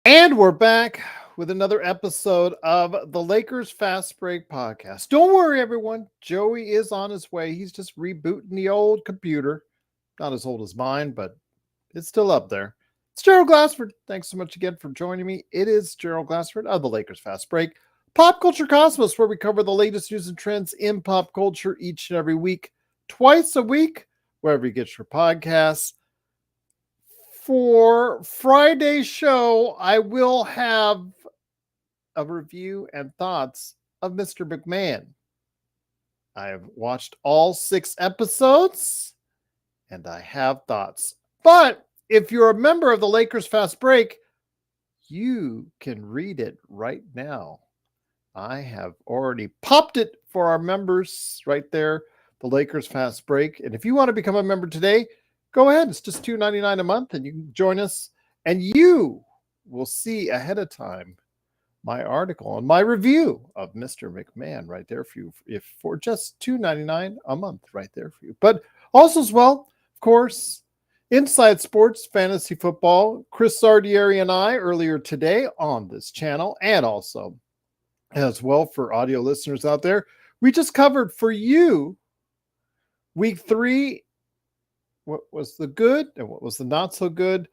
And we're back with another episode of the Lakers Fast Break podcast. Don't worry, everyone. Joey is on his way. He's just rebooting the old computer. Not as old as mine, but it's still up there. It's Gerald Glassford. Thanks so much again for joining me. It is Gerald Glassford of the Lakers Fast Break, Pop Culture Cosmos, where we cover the latest news and trends in pop culture each and every week, twice a week, wherever you get your podcasts. For Friday's show, I will have a review and thoughts of Mr. McMahon. I have watched all 6 episodes and I have thoughts. But if you're a member of the Lakers Fast Break, you can read it right now. I have already popped it for our members right there, the Lakers Fast Break. And if you want to become a member today, go ahead. It's just $2.99 a month, and you can join us. And you will see ahead of time my article and my review of Mr. McMahon right there for you, if for just $2.99 a month right there for you. But also as well, of course, Inside Sports Fantasy Football, Chris Sardieri and I earlier today on this channel, and also as well for audio listeners out there, we just covered for you week 3. What was the good and what was the not so good?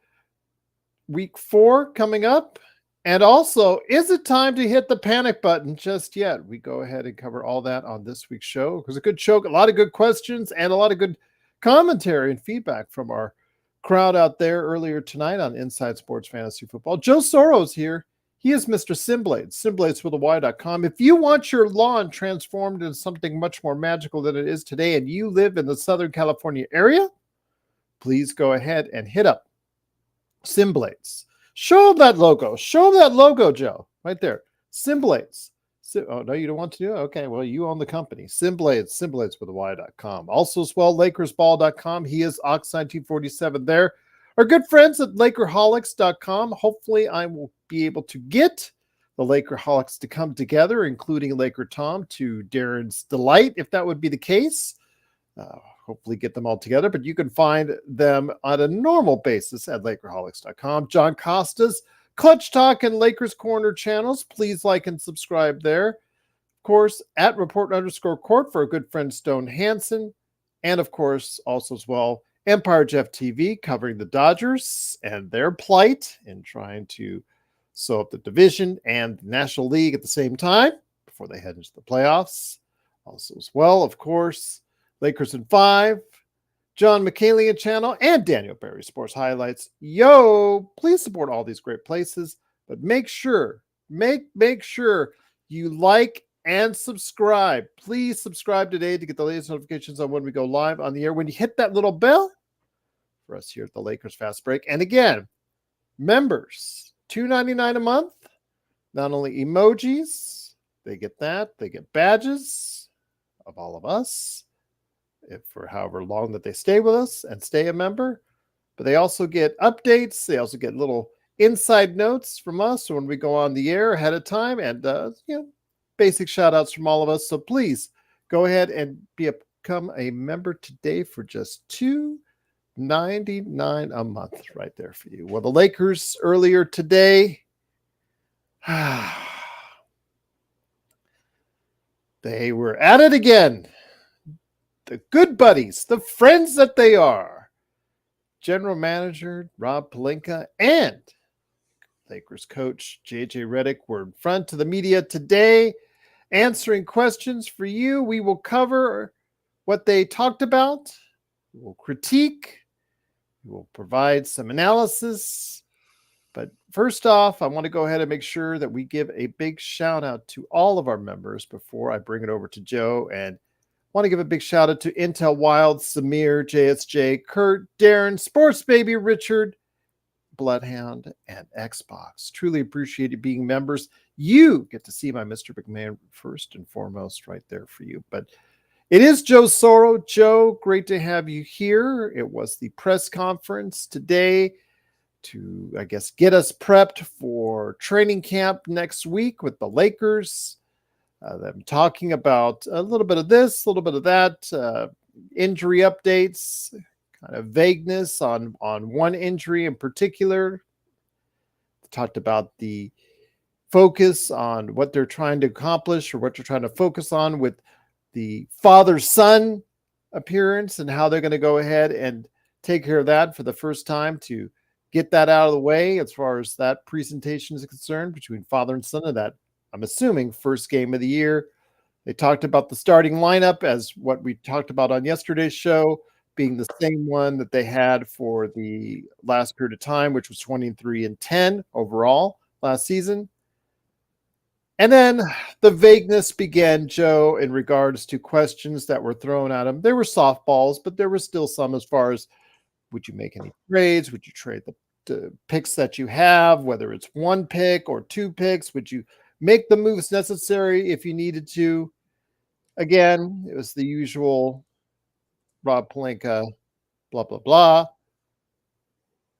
Week 4 coming up. And also, is it time to hit the panic button just yet? We go ahead and cover all that on this week's show. It was a good show, a lot of good questions and a lot of good commentary and feedback from our crowd out there earlier tonight on Inside Sports Fantasy Football. Joe Soros here. He is Mr. Simblades, simblades.com. If you want your lawn transformed into something much more magical than it is today and you live in the Southern California area, please go ahead and hit up Simblades. Show them that logo. Show them that logo, Joe. Right there. Simblades. Oh, no, you don't want to do it? Okay, well, you own the company. Simblades, simblades.com. Also as well, LakersBall.com. He is Ox1947 there. Our good friends at Lakerholics.com. Hopefully, I will be able to get the Lakerholics to come together, including Laker Tom, to Darren's delight, if that would be the case. Hopefully get them all together, but you can find them on a normal basis at Lakerholics.com. John Costa's Clutch Talk and Lakers Corner channels. Please like and subscribe there. Of course, at Report_Court for our good friend Stone Hansen. And of course, also as well, Empire Jeff TV covering the Dodgers and their plight in trying to sew up the division and the National League at the same time before they head into the playoffs. Also as well, of course, Lakers in 5, John McCalian channel, and Daniel Barry Sports Highlights. Yo, please support all these great places, but make sure you like and subscribe. Please subscribe today to get the latest notifications on when we go live on the air. When you hit that little bell for us here at the Lakers Fast Break. And again, members, $2.99 a month. Not only emojis, they get that. They get badges of all of us, for however long that they stay with us and stay a member. But they also get updates. They also get little inside notes from us when we go on the air ahead of time, and basic shout outs from all of us. So please go ahead and become a member today for just $2.99 a month right there for you. Well, the Lakers earlier today, they were at it again. The good buddies, the friends that they are. General Manager Rob Pelinka and Lakers coach JJ Redick were in front of the media today answering questions for you. We will cover what they talked about. We will critique. We will provide some analysis. But first off, I want to go ahead and make sure that we give a big shout out to all of our members before I bring it over to Joe. And want to give a big shout out to Intel Wild, Samir, JSJ, Kurt, Darren, Sports Baby, Richard, Bloodhound, and Xbox. Truly appreciate you being members. You get to see my Mr. McMahon first and foremost right there for you. But it is Joe Soro. Joe, great to have you here. It was the press conference today to, I guess, get us prepped for training camp next week with the Lakers. Them talking about a little bit of this, a little bit of that, injury updates, kind of vagueness on one injury in particular. talked about the focus on what they're trying to accomplish or what they're trying to focus on with the father-son appearance and how they're going to go ahead and take care of that for the first time to get that out of the way as far as that presentation is concerned between father and son of that, I'm assuming, first game of the year. They talked about the starting lineup as what we talked about on yesterday's show being the same one that they had for the last period of time, which was 23-10 overall last season. And then the vagueness began, Joe, in regards to questions that were thrown at him. There were softballs, but there were still some as far as, would you make any trades? Would you trade the picks that you have, whether it's one pick or two picks? Would you make the moves necessary if you needed to? Again, it was the usual Rob Pelinka, blah, blah, blah.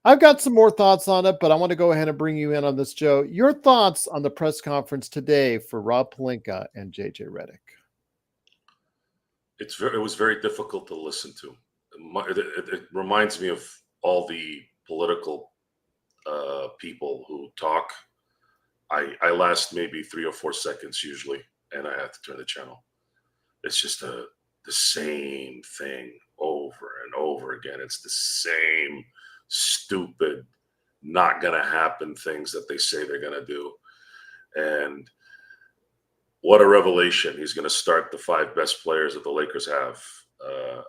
I've got some more thoughts on it, but I want to go ahead and bring you in on this, Joe. Your thoughts on the press conference today for Rob Pelinka and JJ Redick? It was very difficult to listen to. It reminds me of all the political people who talk. I last maybe 3 or 4 seconds usually, and I have to turn the channel. It's just the same thing over and over again. It's the same stupid, not going to happen things that they say they're going to do. And what a revelation. He's going to start the 5 best players that the Lakers have. I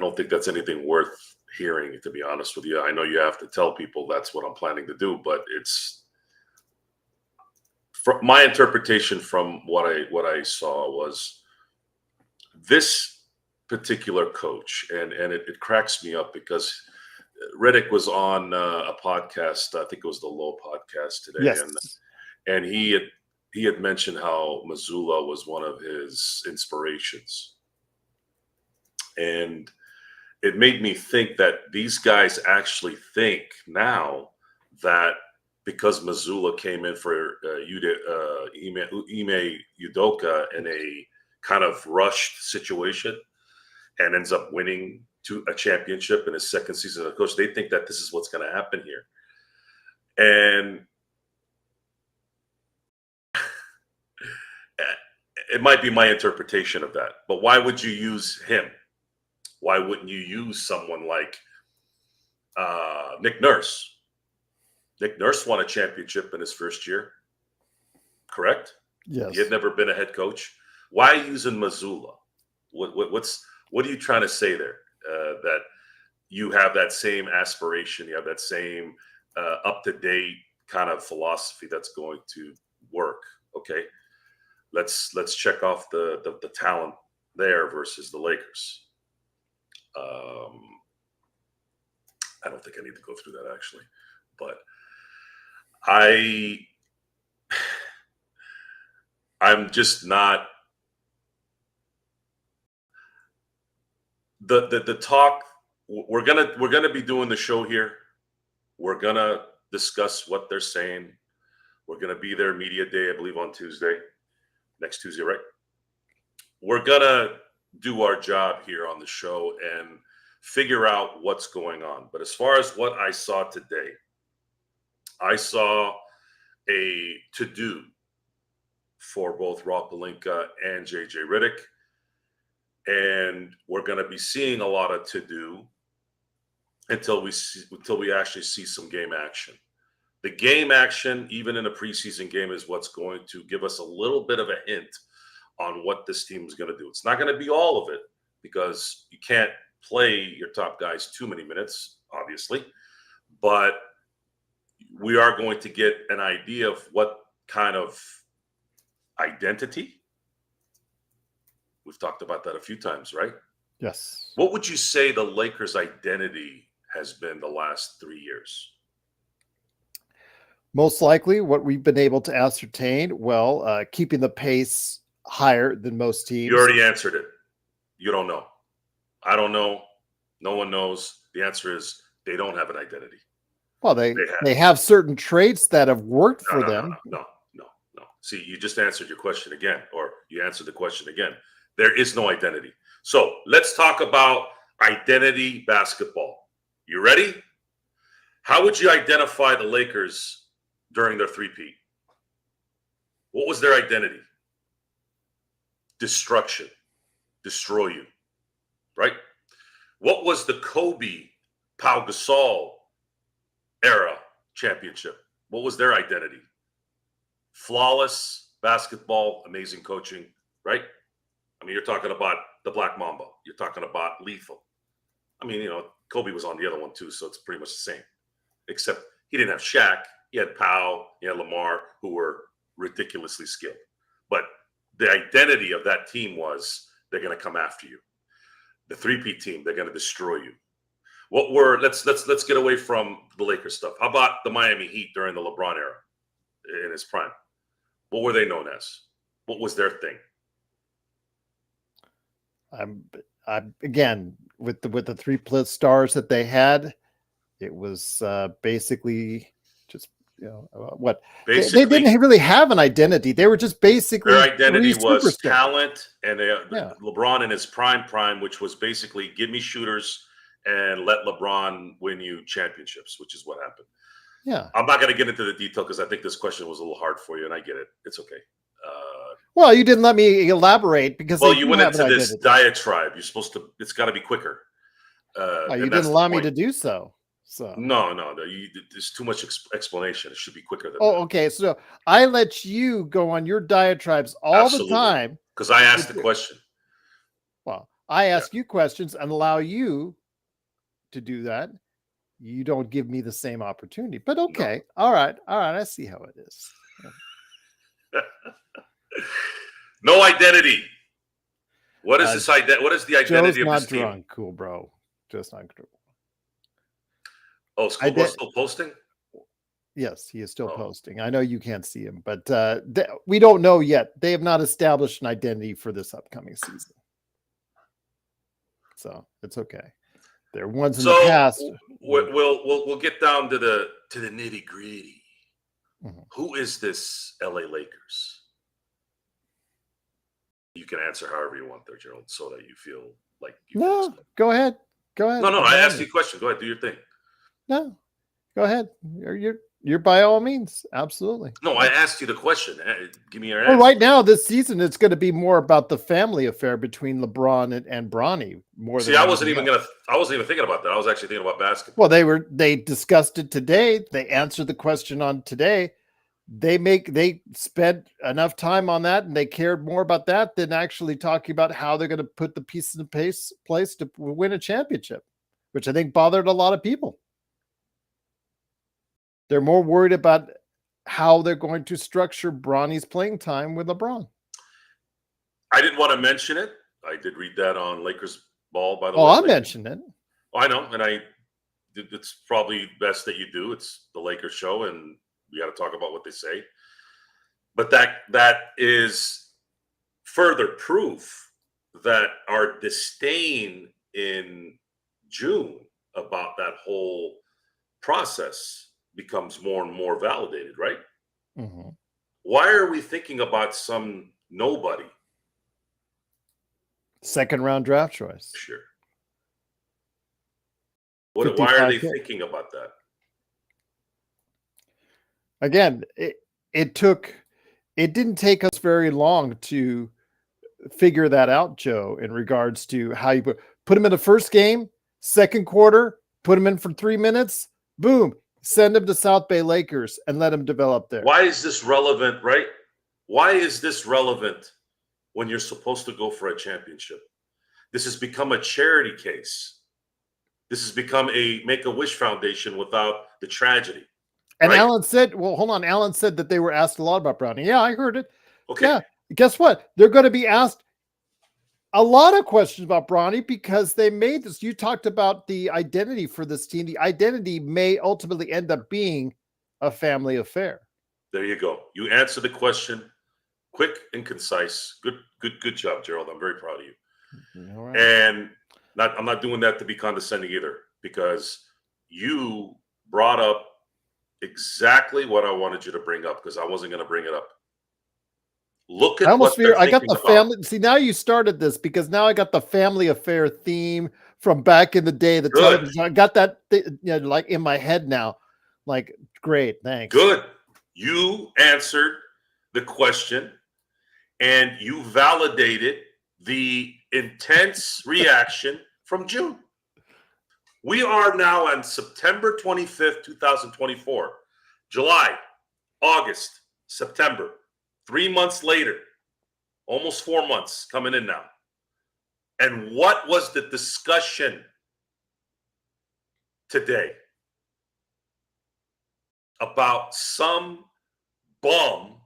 don't think that's anything worth hearing, to be honest with you. I know you have to tell people that's what I'm planning to do, but it's from my interpretation from what I saw was this particular coach, and it cracks me up because Redick was on a podcast. I think it was the Low podcast today, yes. and he had mentioned how Mazzulla was one of his inspirations, and it made me think that these guys actually think now that because Mazzulla came in for Ime Udoka in a kind of rushed situation and ends up winning a championship in his second season as a coach, they think that this is what's going to happen here. And it might be my interpretation of that, but why would you use him? Why wouldn't you use someone like Nick Nurse? Nick Nurse won a championship in his first year, correct? Yes. He had never been a head coach. Why using Mazzulla? What are you trying to say there? That you have that same aspiration, you have that same up-to-date kind of philosophy that's going to work. Okay, let's check off the talent there versus the Lakers. I don't think I need to go through that actually, but I'm just not the talk. We're gonna be doing the show here. We're gonna discuss what they're saying. We're gonna be there media day, I believe, on Tuesday, next Tuesday, right? We're gonna do our job here on the show and figure out what's going on. But as far as what I saw today, I saw a to-do for both Rob Pelinka and JJ Redick. And we're going to be seeing a lot of to-do until we actually see some game action. The game action, even in a preseason game, is what's going to give us a little bit of a hint on what this team is going to do. It's not going to be all of it because you can't play your top guys too many minutes, obviously. But we are going to get an idea of what kind of identity. We've talked about that a few times, right? Yes. What would you say the Lakers' identity has been the last 3 years? Most likely what we've been able to ascertain, keeping the pace higher than most teams. You already answered it. You don't know. I don't know. No one knows. The answer is they don't have an identity. Well, they have certain traits that have worked for them. No. See, you just answered your question again, or you answered the question again. There is no identity. So let's talk about identity basketball. You ready? How would you identify the Lakers during their three-peat? What was their identity? Destruction. Destroy you. Right? What was the Kobe, Pau Gasol era championship? What was their identity? Flawless basketball, amazing coaching, right? I mean, you're talking about the Black Mamba. You're talking about lethal. I mean, Kobe was on the other one too, so it's pretty much the same. Except he didn't have Shaq. He had Pau, he had Lamar, who were ridiculously skilled. But the identity of that team was they're going to come after you. The three-peat team, they're going to destroy you. Let's get away from the Lakers stuff. How about the Miami Heat during the LeBron era in his prime? What were they known as? What was their thing? I'm again with the three plus stars that they had. It was basically just what they didn't really have an identity. They were just basically their identity was talent, and LeBron in his prime, which was basically give me shooters and let LeBron win you championships, which is what happened. Yeah, I'm not going to get into the detail because I think this question was a little hard for you, and I get it. It's okay. Well, you didn't let me elaborate because you went into this diatribe. You're supposed to. It's got to be quicker. You didn't allow me to do so. So no. There's too much explanation. It should be quicker than that. Okay. So I let you go on your diatribes all the time because I asked the question. Well, I ask you questions and allow you to do that. You don't give me the same opportunity, but okay. No. All right. I see how it is. No identity. What is this identity? What is the identity Joe's of this team? Not drunk, cool, bro. Just not drunk. Oh, Schoolboy's still posting? Yes, he is still posting. I know you can't see him, but we don't know yet. They have not established an identity for this upcoming season, so it's okay. There are ones in the past. We'll get down to the nitty gritty. Mm-hmm. Who is this LA Lakers? You can answer however you want there, Gerald, so that you feel like you go ahead. No, I asked you a question. Go ahead, do your thing. No, go ahead. You're by all means, absolutely. No, I asked you the question. Give me your answer. Well, right now this season, it's going to be more about the family affair between LeBron and Bronny. I wasn't even thinking about that. I was actually thinking about basketball. Well, they discussed it today. They answered the question on today. They spent enough time on that, and they cared more about that than actually talking about how they're going to put the pieces in place to win a championship, which I think bothered a lot of people. They're more worried about how they're going to structure Bronny's playing time with LeBron. I didn't want to mention it. I did read that on Lakers Ball, by the way. Oh, I mentioned it. I know, and it's probably best that you do. It's the Lakers show, and we got to talk about what they say. But that is further proof that our disdain in June about that whole process becomes more and more validated, right? Mm-hmm. Why are we thinking about some nobody? Second round draft choice. Sure. Why are they thinking about that? Again, it didn't take us very long to figure that out, Joe, in regards to how you put him in the first game, second quarter, put him in for 3 minutes, boom, send him to South Bay Lakers and let him develop there. Why is this relevant, right? Why is this relevant when you're supposed to go for a championship? This has become a charity case. This has become a Make-A-Wish Foundation without the tragedy. And right? Alan said, well, hold on. Alan said that they were asked a lot about Bronny. Yeah, I heard it. Okay. Yeah. Guess what? They're going to be asked a lot of questions about Bronny because they made this. You talked about the identity for this team. The identity may ultimately end up being a family affair. There you go. You answer the question quick and concise. Good job, Gerald. I'm very proud of you. All right. And I'm not doing that to be condescending either, because you brought up exactly what I wanted you to bring up, because I wasn't going to bring it up. Look I at almost what they're fear I got thinking the about. family. See, now you started this because now I got the family affair theme from back in the day, the Good. television. I got that like in my head now. Like, great, thanks. Good. You answered the question and you validated the intense reaction from June. We are now on September 25th, 2024. July, August, September. 3 months later, almost 4 months coming in now. And what was the discussion today? About some bum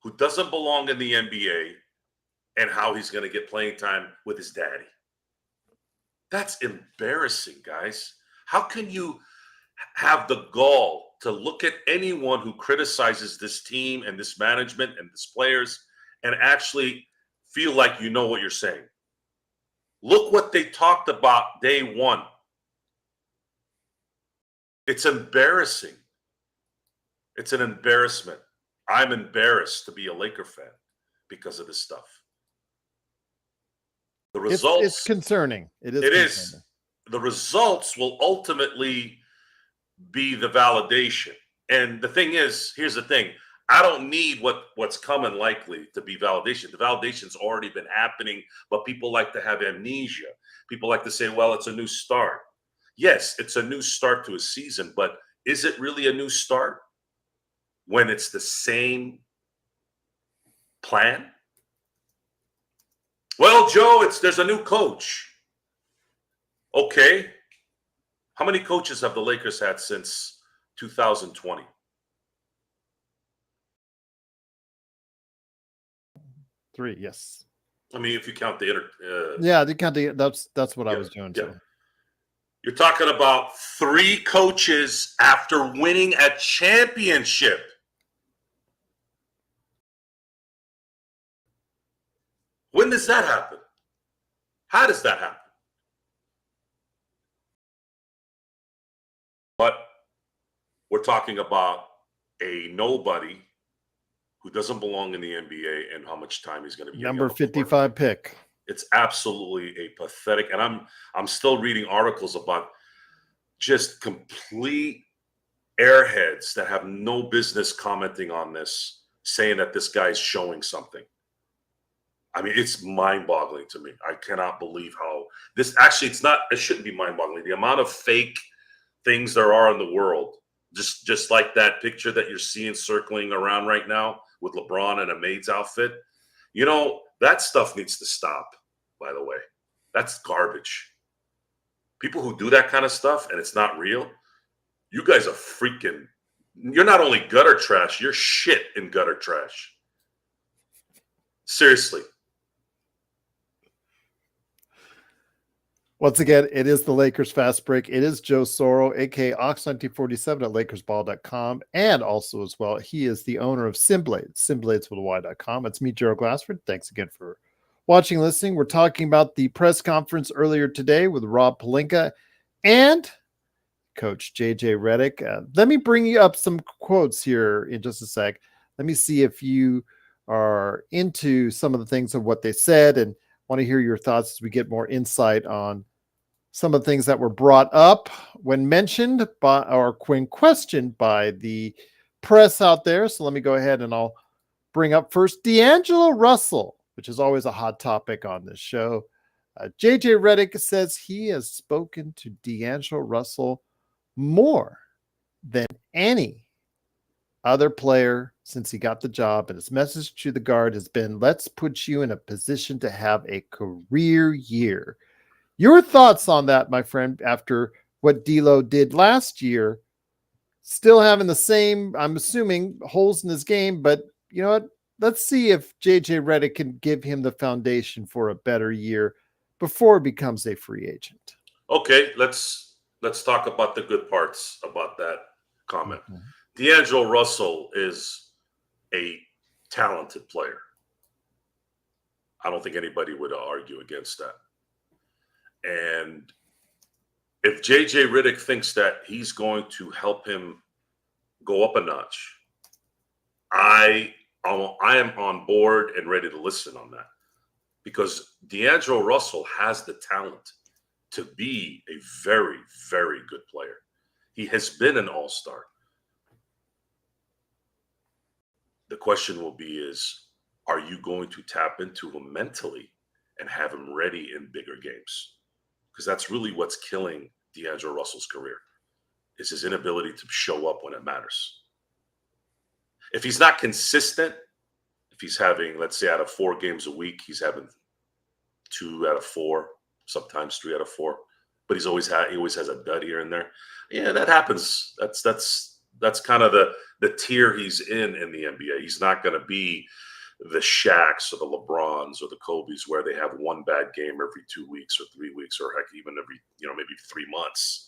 who doesn't belong in the NBA and how he's going to get playing time with his daddy. That's embarrassing, guys. How can you have the gall to look at anyone who criticizes this team and this management and these players and actually feel like you know what you're saying? Look what they talked about day one. It's embarrassing. It's an embarrassment. I'm embarrassed to be a Laker fan because of this stuff. The results. It's concerning. It is. It is. The results will ultimately be the validation. And the thing is, here's the thing. I don't need what's coming likely to be validation. The validation's already been happening, but people like to have amnesia. People like to say, well, it's a new start. Yes, it's a new start to a season, but is it really a new start when it's the same plan? Well, Joe, there's a new coach. Okay. How many coaches have the Lakers had since 2020? Three, yes. I mean, if you count the yeah, they count the that's what I was doing yeah. too. You're talking about 3 coaches after winning a championship. When does that happen? How does that happen? But we're talking about a nobody who doesn't belong in the NBA and how much time he's going to be Number 55 pick. It's absolutely a pathetic, and I'm still reading articles about just complete airheads that have no business commenting on this, saying that this guy's showing something. I mean, it's mind-boggling to me. I cannot believe how this actually, it shouldn't be mind-boggling. The amount of fake things there are in the world, just like that picture that you're seeing circling around right now with LeBron in a maid's outfit. You know, that stuff needs to stop, by the way. That's garbage. People who do that kind of stuff and it's not real, you guys are freaking, you're not only gutter trash, you're shit in gutter trash. Seriously. Once again, it is the Lakers Fast Break. It is Joe Soro, aka Ox1947 at LakersBall.com. And also as well, he is the owner of Simblades, SimBladesWithAY.com. It's me, Gerald Glassford. Thanks again for watching and listening. We're talking about the press conference earlier today with Rob Pelinka and Coach JJ Redick. Let me bring you up some quotes here in just a sec. Let me see if you are into some of the things of what they said and want to hear your thoughts as we get more insight on some of the things that were brought up when mentioned by or when questioned by the press out there. So let me go ahead and I'll bring up first D'Angelo Russell, which is always a hot topic on this show. JJ Redick says he has spoken to D'Angelo Russell more than any other player since he got the job. And his message to the guard has been, let's put you in a position to have a career year. Your thoughts on that, my friend, after what D'Lo did last year, still having the same, I'm assuming, holes in his game, but you know what? Let's see if JJ Redick can give him the foundation for a better year before he becomes a free agent. Okay, let's talk about the good parts about that comment. Mm-hmm. D'Angelo Russell is a talented player. I don't think anybody would argue against that. And if JJ Redick thinks that he's going to help him go up a notch, I I am on board and ready to listen on that, because D'Angelo Russell has the talent to be a very, very good player. He has been an all-star. The question will be is, are you going to tap into him mentally and have him ready in bigger games? Because that's really what's killing D'Angelo Russell's career, is his inability to show up when it matters. If he's not consistent, if he's having, let's say, out of 4 games a week, he's having 2 out of 4, sometimes 3 out of 4, but he always has a dud here and there. Yeah, that happens. That's kind of the tier he's in the NBA. He's not going to be the Shaqs or the LeBrons or the Kobes where they have one bad game every 2 weeks or 3 weeks, or heck, even every, maybe 3 months.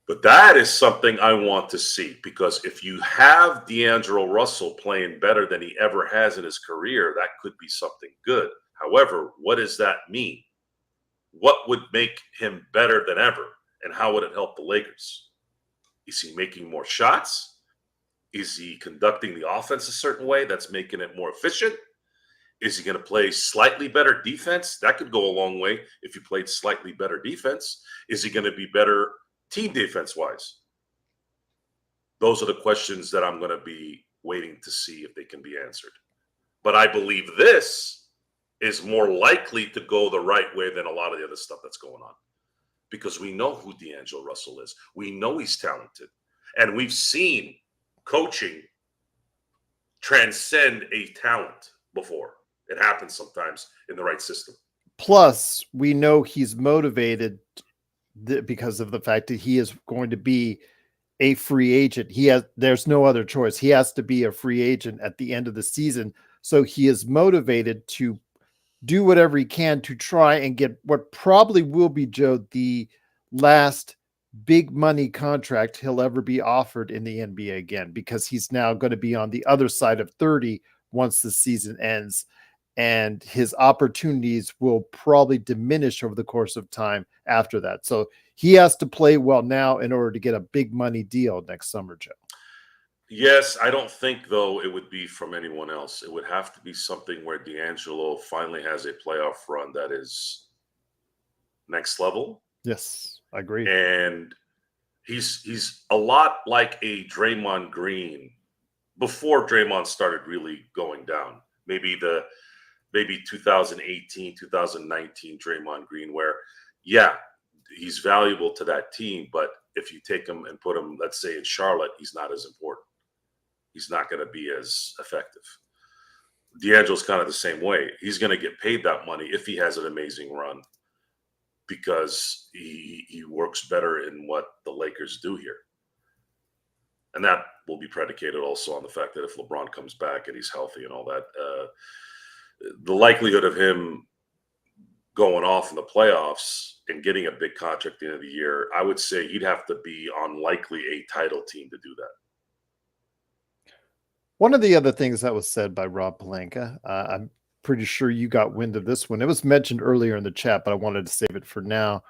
But that is something I want to see, because if you have D'Angelo Russell playing better than he ever has in his career, that could be something good. However, what does that mean? What would make him better than ever? And how would it help the Lakers? Is he making more shots? Is he conducting the offense a certain way that's making it more efficient? Is he going to play slightly better defense? That could go a long way if you played slightly better defense. Is he going to be better team defense-wise? Those are the questions that I'm going to be waiting to see if they can be answered. But I believe this is more likely to go the right way than a lot of the other stuff that's going on, because we know who D'Angelo Russell is. We know he's talented. And we've seen coaching transcend a talent before. It happens sometimes in the right system. Plus, we know he's motivated because of the fact that he is going to be a free agent. There's no other choice. He has to be a free agent at the end of the season. So he is motivated to do whatever he can to try and get what probably will be, Joe, the last big money contract he'll ever be offered in the NBA again, because he's now going to be on the other side of 30 once the season ends, and his opportunities will probably diminish over the course of time after that. So he has to play well now in order to get a big money deal next summer, Joe. Yes, I don't think, though, it would be from anyone else. It would have to be something where D'Angelo finally has a playoff run that is next level. Yes, I agree. And he's a lot like a Draymond Green before Draymond started really going down. Maybe 2018, 2019 Draymond Green, where, yeah, he's valuable to that team, but if you take him and put him, let's say, in Charlotte, he's not as important. He's not going to be as effective. D'Angelo's kind of the same way. He's going to get paid that money if he has an amazing run, because he works better in what the Lakers do here. And that will be predicated also on the fact that if LeBron comes back and he's healthy and all that, the likelihood of him going off in the playoffs and getting a big contract at the end of the year, I would say he'd have to be on likely a title team to do that. One of the other things that was said by Rob Pelinka, I'm pretty sure you got wind of this one. It was mentioned earlier in the chat, but I wanted to save it for now.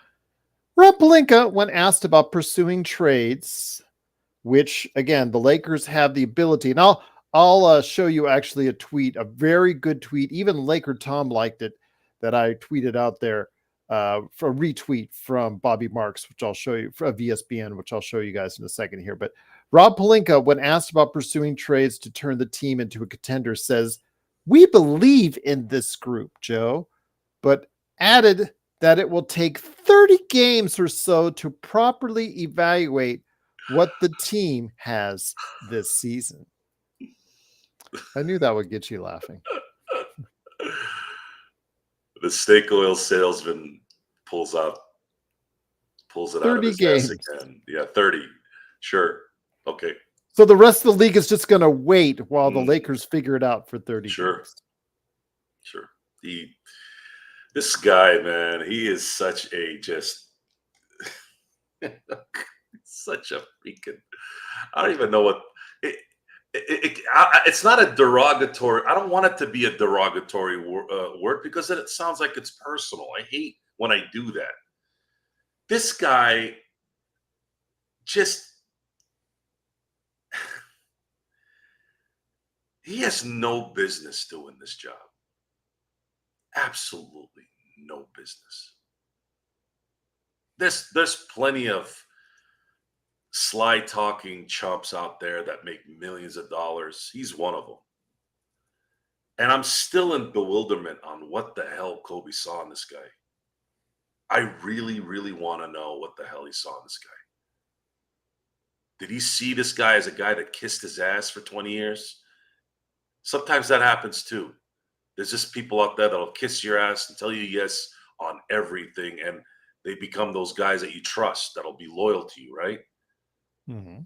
Rob Pelinka, when asked about pursuing trades, which, again, the Lakers have the ability, and I'll show you actually a tweet, a very good tweet. Even Laker Tom liked it, that I tweeted out there, for a retweet from Bobby Marks, which I'll show you, of ESPN, which I'll show you guys in a second here. But Rob Pelinka, when asked about pursuing trades to turn the team into a contender, says, "We believe in this group, Joe," but added that it will take 30 games or so to properly evaluate what the team has this season. I knew that would get you laughing. The steak oil salesman pulls it out of his ass again. Yeah, 30. Sure. Okay. So the rest of the league is just going to wait while the Lakers figure it out for 30 games. Sure. This guy, man, he is such a such a freaking, I don't even know what it's not a derogatory. I don't want it to be a derogatory word, because then it sounds like it's personal. I hate when I do that. This guy just He has no business doing this job. Absolutely no business. There's plenty of sly talking chumps out there that make millions of dollars. He's one of them. And I'm still in bewilderment on what the hell Kobe saw in this guy. I really, really want to know what the hell he saw in this guy. Did he see this guy as a guy that kissed his ass for 20 years? Sometimes that happens too. There's just people out there that'll kiss your ass and tell you yes on everything. And they become those guys that you trust that'll be loyal to you, right? Mm-hmm.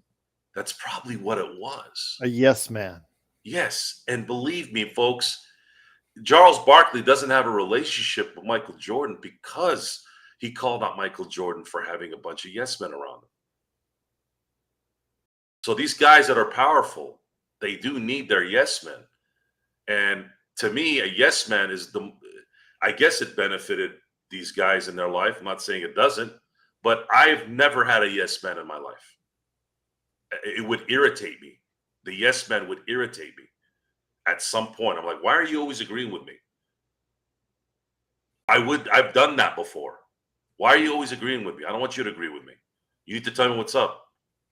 That's probably what it was. A yes man. Yes. And believe me, folks, Charles Barkley doesn't have a relationship with Michael Jordan because he called out Michael Jordan for having a bunch of yes men around him. So these guys that are powerful, they do need their yes men. And to me, a yes man is I guess it benefited these guys in their life. I'm not saying it doesn't, but I've never had a yes man in my life. It would irritate me. The yes man would irritate me at some point. I'm like, why are you always agreeing with me? I've done that before. Why are you always agreeing with me? I don't want you to agree with me. You need to tell me what's up.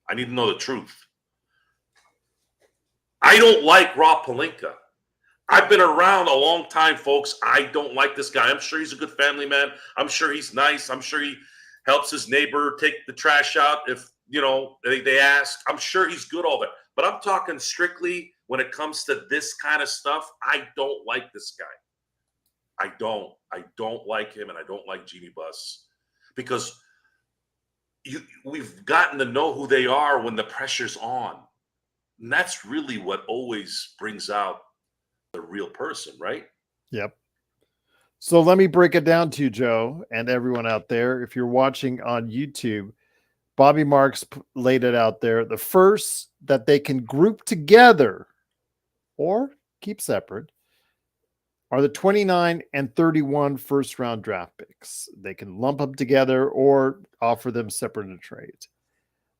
I need to know the truth. I don't like Rob Pelinka. I've been around a long time, folks. I don't like this guy. I'm sure he's a good family man. I'm sure he's nice. I'm sure he helps his neighbor take the trash out if, they ask. I'm sure he's good, all that. But I'm talking strictly when it comes to this kind of stuff. I don't like this guy. I don't like him, and I don't like Genie Bus because we've gotten to know who they are when the pressure's on. And that's really what always brings out the real person, right? Yep. So let me break it down to you, Joe, and everyone out there. If you're watching on YouTube, Bobby Marks laid it out there. The first that they can group together or keep separate are the 29 and 31 first round draft picks. They can lump them together or offer them separate in trades.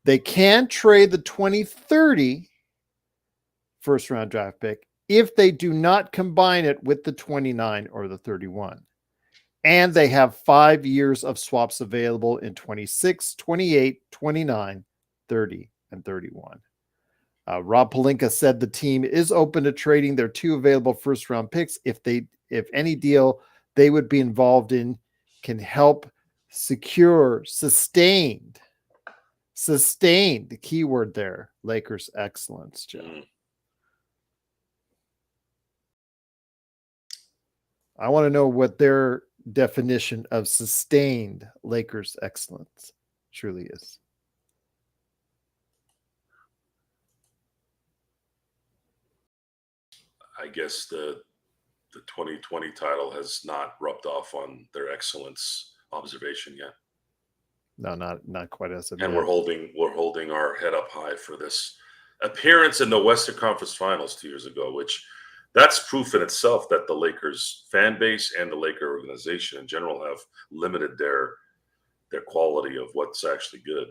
They can trade the 2030 first round draft pick if they do not combine it with the 29 or the 31. And they have 5 years of swaps available in 26, 28, 29, 30, and 31. Rob Pelinka said the team is open to trading their 2 available first round picks if any deal they would be involved in can help secure sustained, the key word there, Lakers excellence, Joe. I want to know what their definition of sustained Lakers excellence truly is. I guess the 2020 title has not rubbed off on their excellence observation yet. No, not quite as of and yet. we're holding our head up high for this appearance in the Western Conference Finals 2 years ago, which that's proof in itself that the Lakers fan base and the Laker organization in general have limited their quality of what's actually good.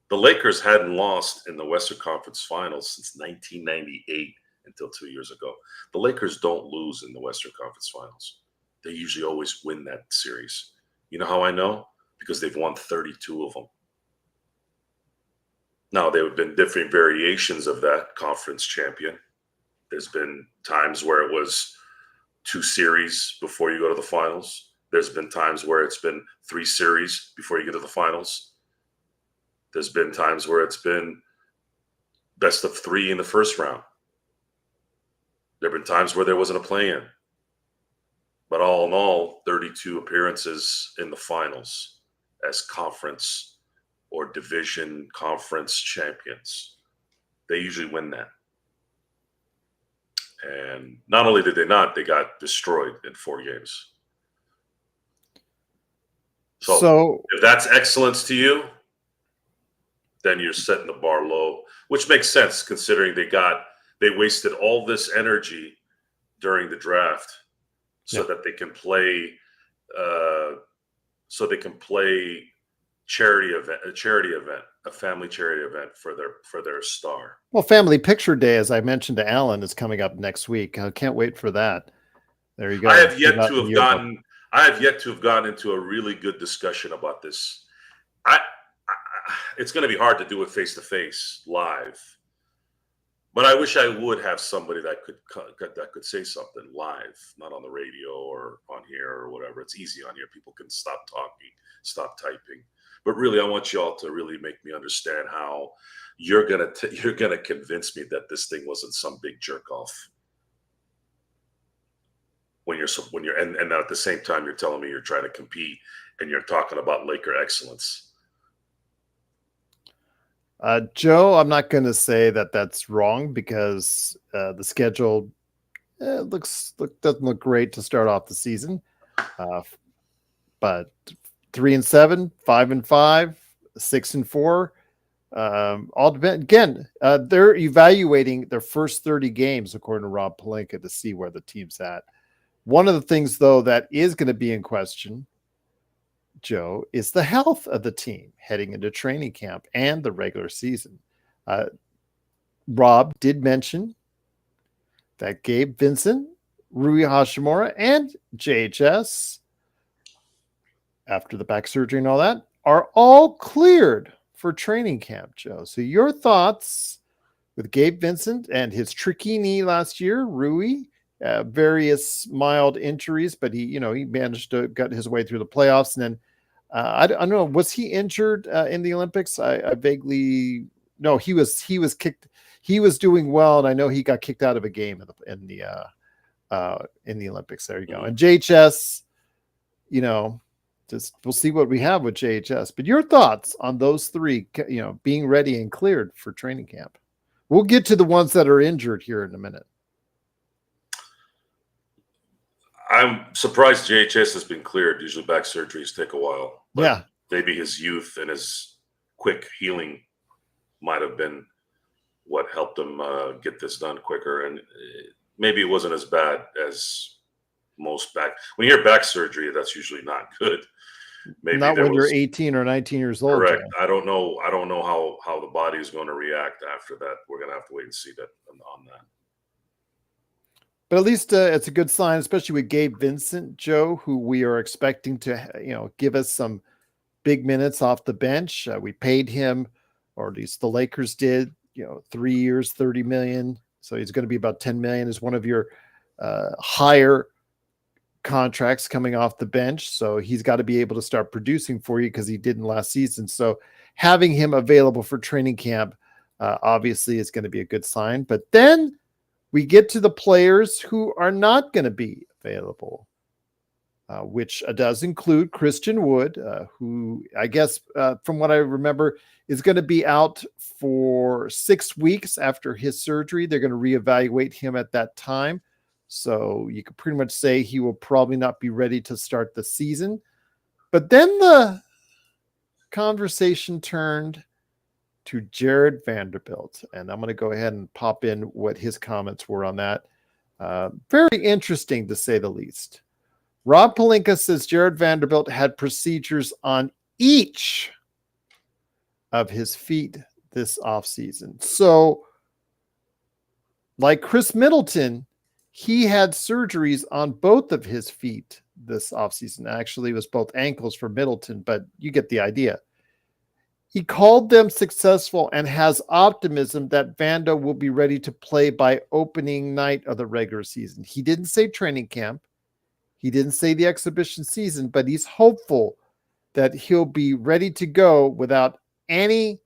The Lakers hadn't lost in the Western Conference Finals since 1998 until 2 years ago. The Lakers don't lose in the Western Conference Finals. They usually always win that series. You know how I know? Because they've won 32 of them. Now, there have been different variations of that conference champion. There's been times where it was 2 series before you go to the finals. There's been times where it's been 3 series before you get to the finals. There's been times where it's been best of 3 in the first round. There have been times where there wasn't a play-in. But all in all, 32 appearances in the finals as conference or division conference champions. They usually win that. And not only did they not, they got destroyed in 4 games. So if that's excellence to you, then you're setting the bar low, which makes sense considering they wasted all this energy during the draft so that they can play charity event, a family charity event for their star. Well, Family Picture Day, as I mentioned to Alan, is coming up next week. I can't wait for that. There you go. I have yet Give out to the have yearbook. gotten into a really good discussion about this. I it's going to be hard to do it face to face live, but I wish I would have somebody that could say something live, not on the radio or on here or whatever. It's easy on here. People can stop talking, stop typing. But really, I want y'all to really make me understand how you're gonna convince me that this thing wasn't some big jerk off. When you're and at the same time you're telling me you're trying to compete and you're talking about Laker excellence. Joe, I'm not going to say that that's wrong because the schedule doesn't look great to start off the season. But 3-7, 5-5, 6-4, all depend. Again, they're evaluating their first 30 games according to Rob Pelinka to see where the team's at. One of the things, though, that is going to be in question, Joe, is the health of the team heading into training camp and the regular season. Rob did mention that Gabe Vincent, Rui Hashimura, and JHS, after the back surgery and all that, are all cleared for training camp, Joe. So your thoughts with Gabe Vincent and his tricky knee last year, Rui, various mild injuries, but he managed to get his way through the playoffs. And then I don't know, was he injured in the Olympics? I vaguely no, he was kicked. He was doing well, and I know he got kicked out of a game in the Olympics. There you go. And JHS, just we'll see what we have with JHS. But your thoughts on those three, being ready and cleared for training camp? We'll get to the ones that are injured here in a minute. I'm surprised JHS has been cleared. Usually back surgeries take a while. But yeah. Maybe his youth and his quick healing might have been what helped him get this done quicker. And maybe it wasn't as bad as most back. When you hear back surgery, that's usually not good. Maybe not when you're 18 or 19 years old. Correct. Joe. I don't know how the body is going to react after that. We're going to have to wait and see that on that. But at least it's a good sign, especially with Gabe Vincent, Joe, who we are expecting to, give us some big minutes off the bench. We paid him, or at least the Lakers did, 3 years, $30 million. So he's going to be about $10 million as one of your higher contracts coming off the bench. So he's got to be able to start producing for you because he didn't last season. So having him available for training camp obviously is going to be a good sign. But then we get to the players who are not going to be available, which does include Christian Wood, who I guess from what I remember is going to be out for 6 weeks after his surgery. They're going to reevaluate him at that time. So you could pretty much say he will probably not be ready to start the season. But then the conversation turned to Jared Vanderbilt. And I'm going to go ahead and pop in what his comments were on that. Very interesting, to say the least. Rob Pelinka says Jared Vanderbilt had procedures on each of his feet this offseason. So, like Chris Middleton, he had surgeries on both of his feet this offseason. Actually, it was both ankles for Middleton, but you get the idea. He called them successful and has optimism that Vando will be ready to play by opening night of the regular season. He didn't say training camp. He didn't say the exhibition season, but he's hopeful that he'll be ready to go without any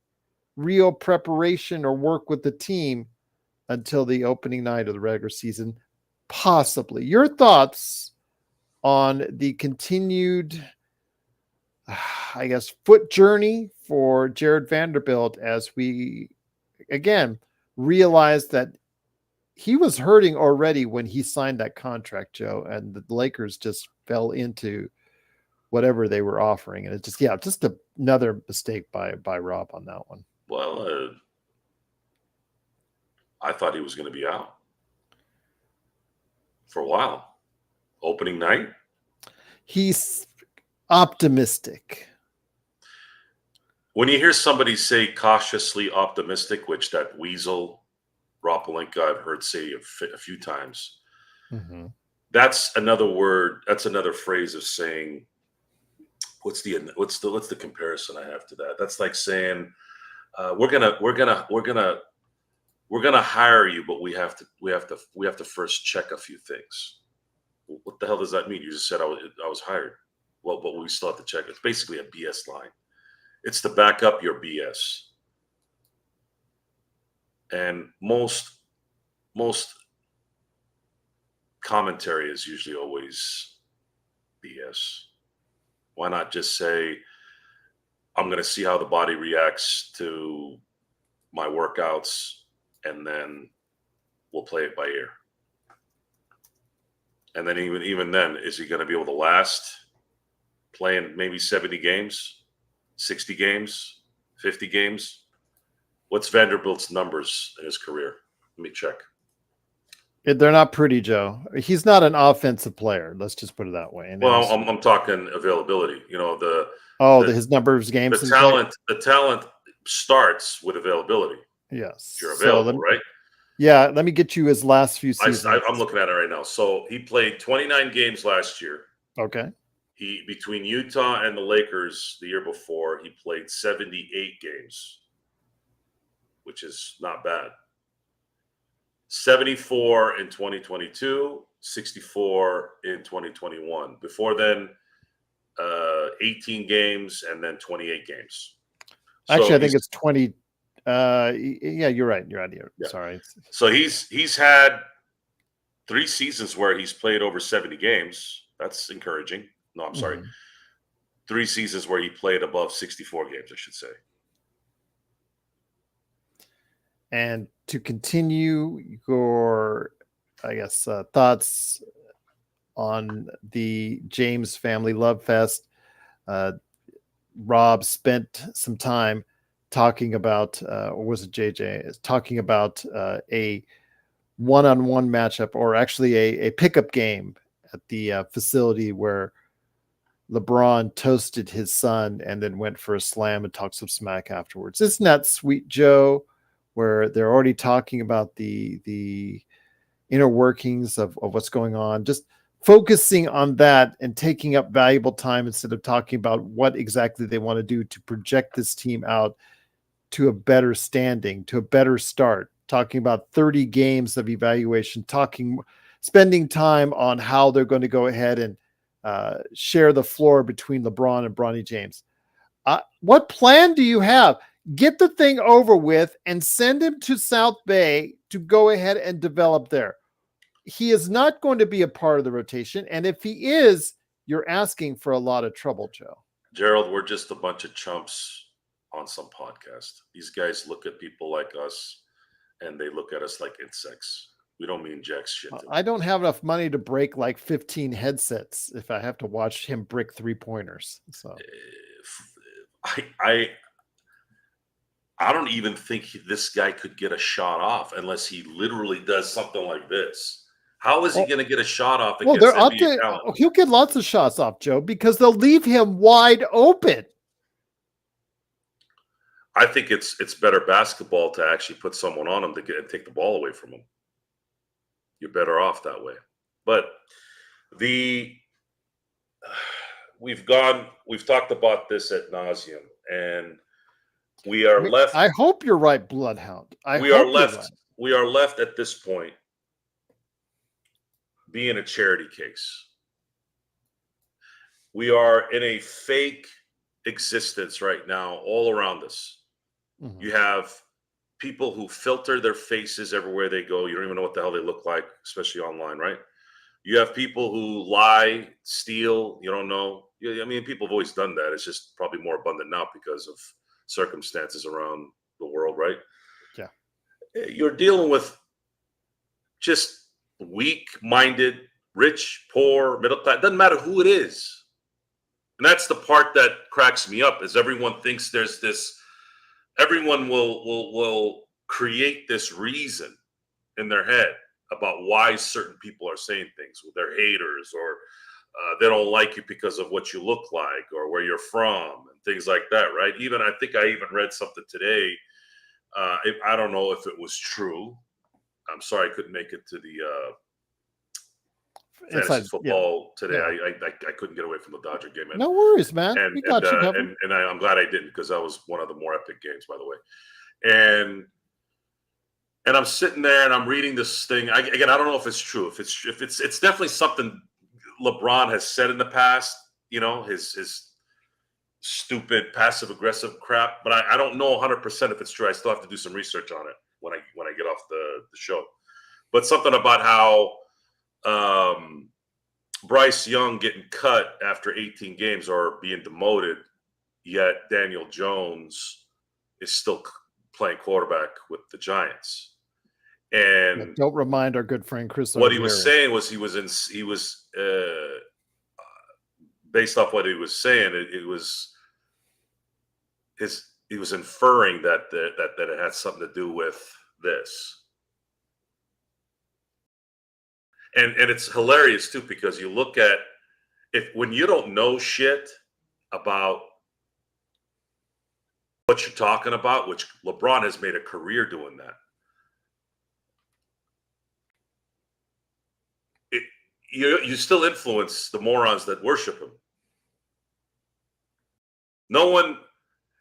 real preparation or work with the team until the opening night of the regular season, possibly. Your thoughts on the continued, I guess, foot journey for Jared Vanderbilt as we, again, realize that he was hurting already when he signed that contract, Joe, and the Lakers just fell into whatever they were offering. And it's just another mistake by Rob on that one. Well, I thought he was going to be out for a while. Opening night? He's optimistic. When you hear somebody say cautiously optimistic, which that weasel Rob Pelinka I've heard say a few times, Mhm. that's another word. That's another phrase of saying what's the comparison I have to that? That's like saying we're gonna hire you, but we have to first check a few things. What the hell does that mean? You just said I was hired. Well, but we still have to check. It's basically a BS line. It's to back up your BS. And most commentary is usually always BS. Why not just say, I'm going to see how the body reacts to my workouts, and then we'll play it by ear. And then even then, is he going to be able to last playing maybe 70 games, 60 games, 50 games? What's Vanderbilt's numbers in his career? Let me check. They're not pretty, Joe. He's not an offensive player. Let's just put it that way. And Well, I'm talking availability. You know, his number of games. the talent starts with availability. Yes, If you're available, right? Yeah, let me get you his last few seasons. I'm looking at it right now. So he played 29 games last year. Okay. He between Utah and the Lakers the year before, he played 78 games, which is not bad. 74 in 2022, 64 in 2021. Before then, 18 games and then 28 games. Actually, I think it's 20. Yeah, you're right. You're right here. Yeah. Sorry. So he's had 3 seasons where he's played over 70 games. That's encouraging. No, I'm sorry. 3 seasons where he played above 64 games, I should say. And to continue your, I guess, thoughts on the James family love fest, Rob spent some time talking about, or was it JJ, talking about a one-on-one matchup, or actually a pickup game at the facility where LeBron toasted his son and then went for a slam and talked some smack afterwards. Isn't that sweet, Joe? Where they're already talking about the inner workings of what's going on, just focusing on that and taking up valuable time instead of talking about what exactly they want to do to project this team out to a better standing, to a better start, talking about 30 games of evaluation, spending time on how they're going to go ahead and share the floor between LeBron and Bronny James. What plan do you have? Get the thing over with and send him to South Bay to go ahead and develop there. He is not going to be a part of the rotation. And if he is, you're asking for a lot of trouble, Joe. Gerald, we're just a bunch of chumps on some podcast. These guys look at people like us and they look at us like insects. We don't mean jack shit. I don't have enough money to break like 15 headsets if I have to watch him brick 3-pointers. So I don't even think this guy could get a shot off unless he literally does something like this. How is he going to get a shot off against NBA talent? He'll get lots of shots off, Joe, because they'll leave him wide open. I think it's better basketball to actually put someone on him to get and take the ball away from him. You're better off that way. But we've talked about this ad nauseum, and we are left. I hope you're right, Bloodhound. We are left at this point being a charity case. We are in a fake existence right now all around us. Mm-hmm. You have people who filter their faces everywhere they go. You don't even know what the hell they look like, especially online, right? You have people who lie, steal. You don't know. I mean, people have always done that. It's just probably more abundant now because of circumstances around the world, right? Yeah. You're dealing with just weak-minded, rich, poor, middle class. Doesn't matter who it is. And that's the part that cracks me up, is everyone thinks there's this. Everyone will create this reason in their head about why certain people are saying things. They're haters, or they don't like you because of what you look like or where you're from and things like that, right? Even I think I even read something today. I don't know if it was true. I'm sorry I couldn't make it to the fantasy football today. Yeah. I couldn't get away from the Dodger game. No worries, man. And We got you covered. I'm glad I didn't, because that was one of the more epic games, by the way. And I'm sitting there and I'm reading this thing. I don't know if it's true. If it's definitely something LeBron has said in the past. You know, his stupid passive aggressive crap. But I don't know 100% if it's true. I still have to do some research on it when I get off the show. But something about how Bryce Young getting cut after 18 games or being demoted, yet Daniel Jones is still playing quarterback with the Giants. And don't remind our good friend Chris. What he was saying was he was based off what he was saying. He was inferring that it had something to do with this. And it's hilarious too, because you look at when you don't know shit about what you're talking about, which LeBron has made a career doing that. You still influence the morons that worship him.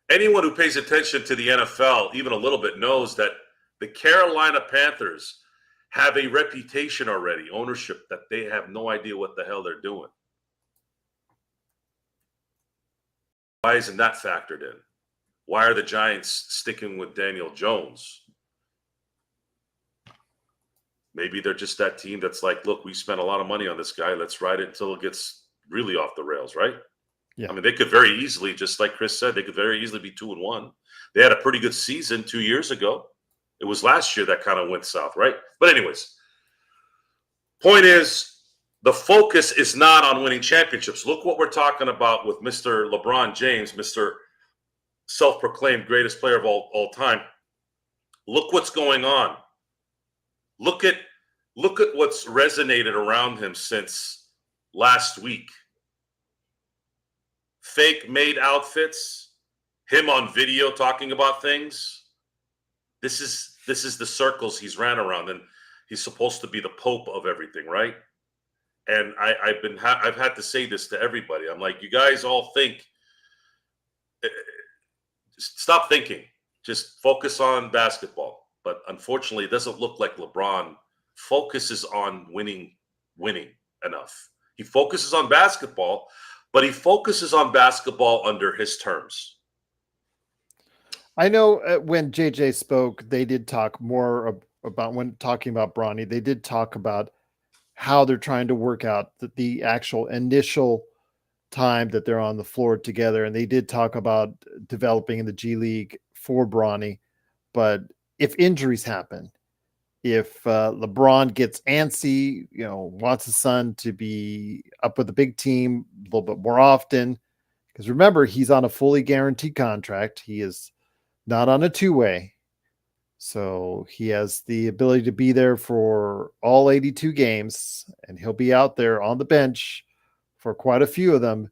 Anyone who pays attention to the NFL even a little bit knows that the Carolina Panthers have a reputation already, ownership, that they have no idea what the hell they're doing. Why isn't that factored in? Why are the Giants sticking with Daniel Jones? Maybe they're just that team that's like, look, we spent a lot of money on this guy. Let's ride it until it gets really off the rails, right? Yeah. I mean, they could very easily, just like Chris said, they could very easily be 2-1. They had a pretty good season 2 years ago. It was last year that kind of went south, right? But anyways, point is, the focus is not on winning championships. Look what we're talking about with Mr. LeBron James, Mr. self-proclaimed greatest player of all time. Look what's going on. Look at what's resonated around him since last week. Fake made outfits, him on video talking about things. This is the circles he's ran around, and he's supposed to be the pope of everything, right? And I've had to say this to everybody. I'm like, you guys all think. Stop thinking. Just focus on basketball. But unfortunately, it doesn't look like LeBron focuses on winning enough. He focuses on basketball, but he focuses on basketball under his terms. I know when JJ spoke, they did talk more about, when talking about Bronny, they did talk about how they're trying to work out the actual initial time that they're on the floor together. And they did talk about developing in the G League for Bronny. But if injuries happen, if LeBron gets antsy, wants his son to be up with a big team a little bit more often, because remember, he's on a fully guaranteed contract. He is not on a two-way. So he has the ability to be there for all 82 games, and he'll be out there on the bench for quite a few of them.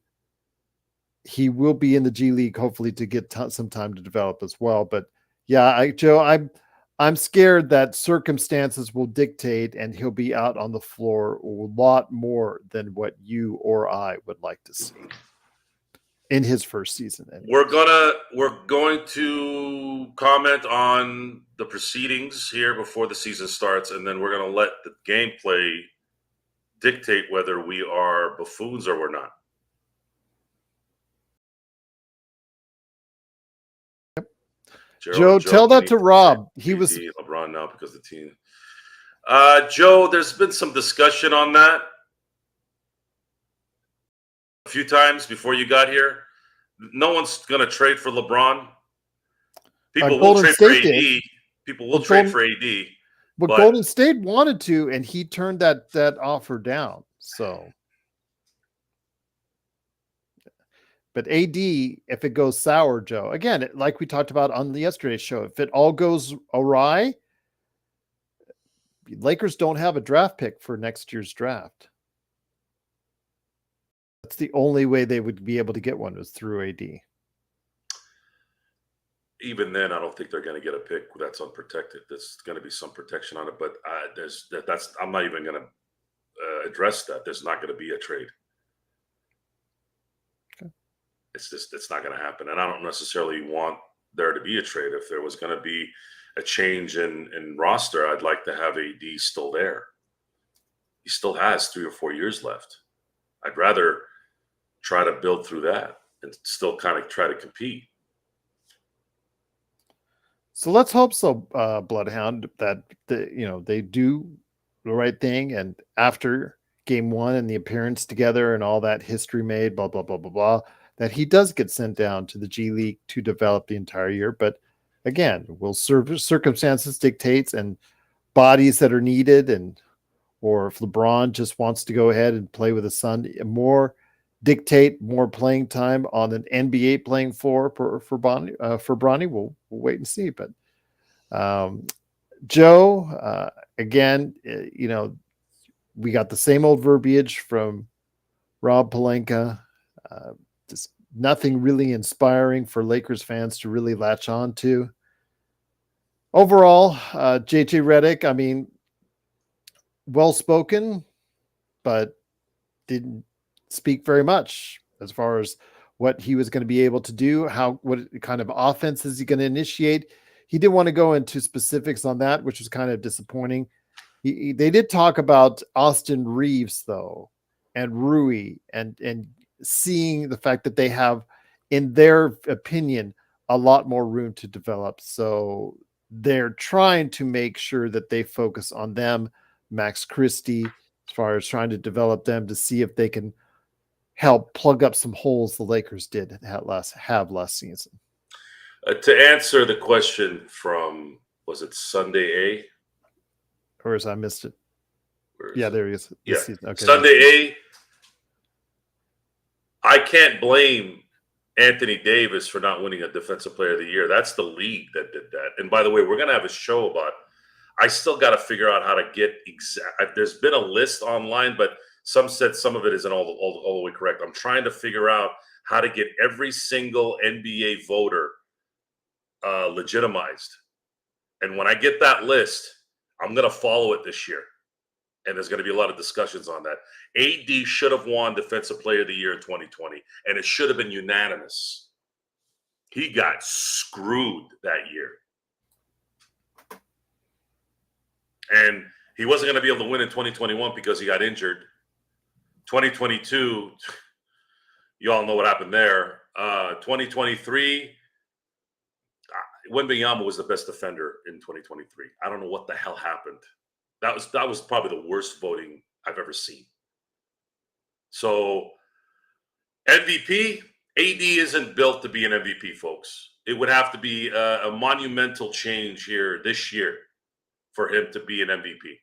He will be in the G League, hopefully, to get some time to develop as well. But yeah, Joe, I'm scared that circumstances will dictate, and he'll be out on the floor a lot more than what you or I would like to see in his first season. We're going to comment on the proceedings here before the season starts, and then we're going to let the gameplay dictate whether we are buffoons or we're not. Joe, tell that to Rob. He was LeBron now because the team. Joe, there's been some discussion on that a few times before you got here. No one's going to trade for LeBron. People will trade for AD. People will trade for AD. But Golden State wanted to, and he turned that offer down. So, but AD, if it goes sour, Joe, again, like we talked about on the yesterday's show, if it all goes awry, Lakers don't have a draft pick for next year's draft. That's the only way they would be able to get one was through AD. Even then, I don't think they're going to get a pick that's unprotected. There's going to be some protection on it, but I'm not even going to address that. There's not going to be a trade. Okay. It's not going to happen, and I don't necessarily want there to be a trade. If there was going to be a change in roster, I'd like to have AD still there. He still has 3 or 4 years left. I'd rather try to build through that and still kind of try to compete. So let's hope so, Bloodhound, that they do the right thing, and after game 1 and the appearance together and all that history made, blah blah blah blah blah, that he does get sent down to the G League to develop the entire year. But again, will circumstances dictates and bodies that are needed, and or if LeBron just wants to go ahead and play with his son, dictate more playing time on an NBA playing floor for Bronny. We'll wait and see. But Joe, again, we got the same old verbiage from Rob Pelinka. Just nothing really inspiring for Lakers fans to really latch on to. Overall, JJ Redick, I mean, well-spoken, but didn't speak very much as far as what he was going to be able to do, what kind of offense is he going to initiate. He didn't want to go into specifics on that, which was kind of disappointing. They did talk about Austin Reeves, though, and Rui, and seeing the fact that they have, in their opinion, a lot more room to develop. So they're trying to make sure that they focus on them, Max Christie, as far as trying to develop them to see if they can help plug up some holes the Lakers did have last season. To answer the question from, was it Sunday A? Or as I missed it. Yeah, there he is. Yeah, okay. Sunday A. I can't blame Anthony Davis for not winning a Defensive Player of the Year. That's the league that did that. And by the way, we're going to have a show about. I still got to figure out how to get exact. There's been a list online, but some said some of it isn't all the way correct. I'm trying to figure out how to get every single NBA voter legitimized. And when I get that list, I'm going to follow it this year. And there's going to be a lot of discussions on that. AD should have won Defensive Player of the Year in 2020, and it should have been unanimous. He got screwed that year. And he wasn't going to be able to win in 2021 because he got injured. 2022, you all know what happened there. 2023, Wembanyama was the best defender in 2023. I don't know what the hell happened. That was probably the worst voting I've ever seen. So MVP, AD isn't built to be an MVP, folks. It would have to be a monumental change here this year for him to be an MVP.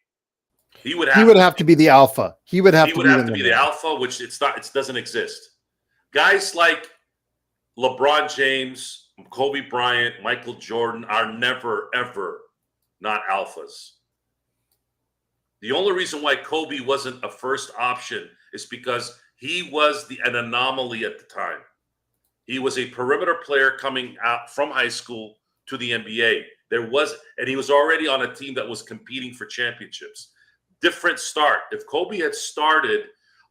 He would have to be the alpha. He would have to be the alpha, which it doesn't exist. Guys like LeBron James, Kobe Bryant, Michael Jordan are never, ever not alphas. The only reason why Kobe wasn't a first option is because he was an anomaly at the time. He was a perimeter player coming out from high school to the NBA. And he was already on a team that was competing for championships. Different start. If Kobe had started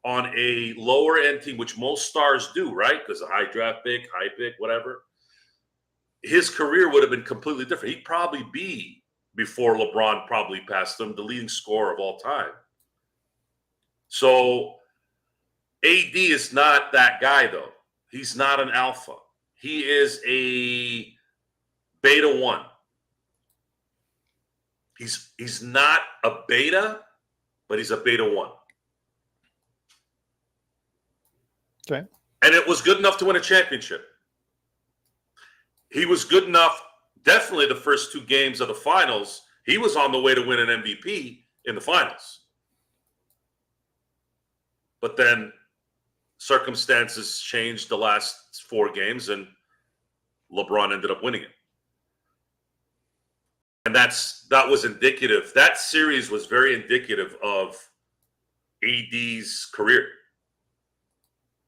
on a lower end team, which most stars do, right? Because a high draft pick, high pick, whatever, his career would have been completely different. He'd probably be, before LeBron probably passed him, the leading scorer of all time. So AD is not that guy, though. He's not an alpha. He is a beta 1. He's not a beta, but he's a beta 1. Okay. And it was good enough to win a championship. He was good enough, definitely the first 2 games of the finals. He was on the way to win an MVP in the finals. But then circumstances changed the last 4 games, and LeBron ended up winning it. And that was indicative. That series was very indicative of AD's career.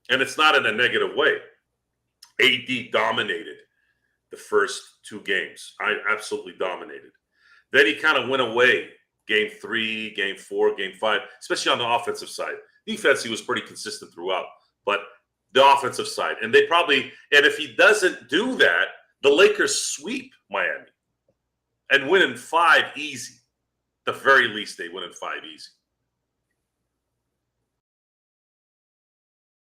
And it's not in a negative way. AD dominated the first 2 games. I absolutely dominated. Then he kind of went away. Game 3, game 4, game 5, especially on the offensive side. Defense, he was pretty consistent throughout, but the offensive side. And if he doesn't do that, the Lakers sweep Miami and win in 5 easy. At the very least, they win in 5 easy.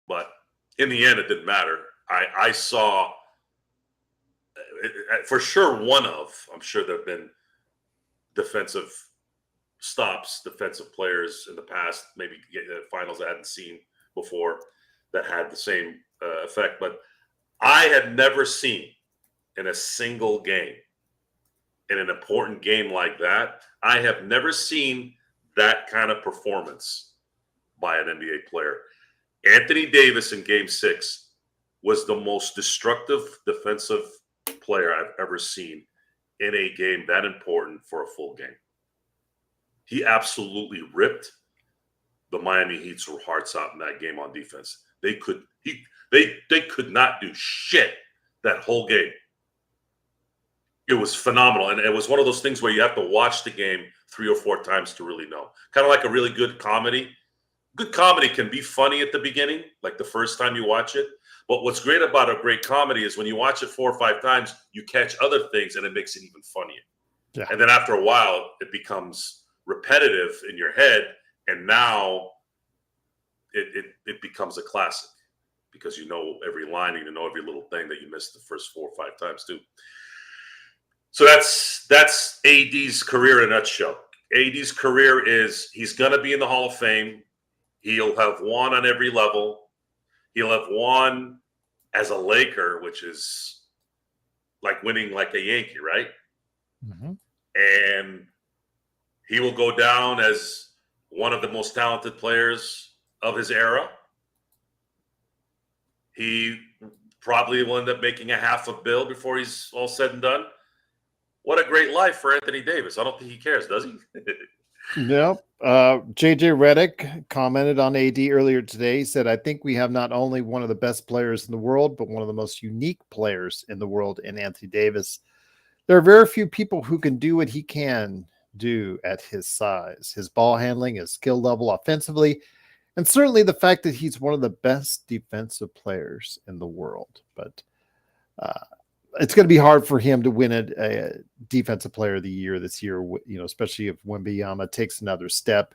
But in the end, it didn't matter. I saw, for sure, I'm sure there have been defensive stops, defensive players in the past, maybe finals I hadn't seen before that had the same effect. But I had never seen in a single game, in an important game like that, I have never seen that kind of performance by an NBA player. Anthony Davis in game 6 was the most destructive defensive player I've ever seen in a game that important for a full game. He absolutely ripped the Miami Heat's hearts out in that game on defense. They could not do shit that whole game. It was phenomenal. And it was one of those things where you have to watch the game 3 or 4 times to really know. Kind of like a really good comedy. Good comedy can be funny at the beginning, like the first time you watch it. But what's great about a great comedy is when you watch it 4 or 5 times, you catch other things and it makes it even funnier. Yeah. And then after a while, it becomes repetitive in your head. And now it becomes a classic because you know every line and you know every little thing that you missed the first 4 or 5 times too. So that's AD's career in a nutshell. AD's career is he's going to be in the Hall of Fame. He'll have won on every level. He'll have won as a Laker, which is like winning like a Yankee, right? Mm-hmm. And he will go down as one of the most talented players of his era. He probably will end up making $500 million before he's all said and done. What a great life for Anthony Davis. I don't think he cares, does he? Nope. JJ Redick commented on AD earlier today. He said, I think we have not only one of the best players in the world, but one of the most unique players in the world in Anthony Davis. There are very few people who can do what he can do at his size. His ball handling, his skill level offensively, and certainly the fact that he's one of the best defensive players in the world. But it's going to be hard for him to win a defensive player of the year this year, especially if Wembanyama takes another step.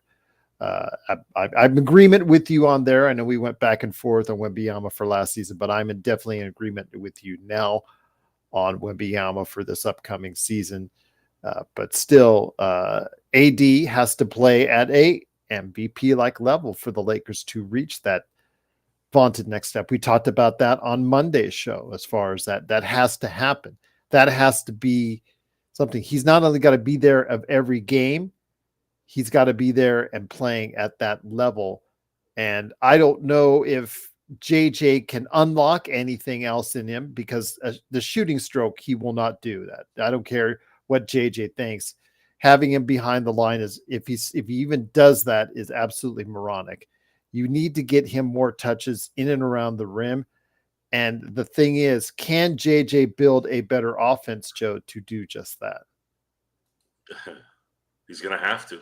I'm in agreement with you on there. I know we went back and forth on Wembanyama for last season, but I'm definitely in agreement with you now on Wembanyama for this upcoming season. But still, AD has to play at a MVP-like level for the Lakers to reach that vaunted next step. We talked about that on Monday's show as far as that has to happen. That has to be something. He's not only got to be there of every game, he's got to be there and playing at that level. And I don't know if JJ can unlock anything else in him because the shooting stroke, he will not do that. I don't care what JJ thinks. Having him behind the line is, if he even does that, is absolutely moronic. You need to get him more touches in and around the rim. And the thing is, can JJ build a better offense, Joe, to do just that? He's going to have to.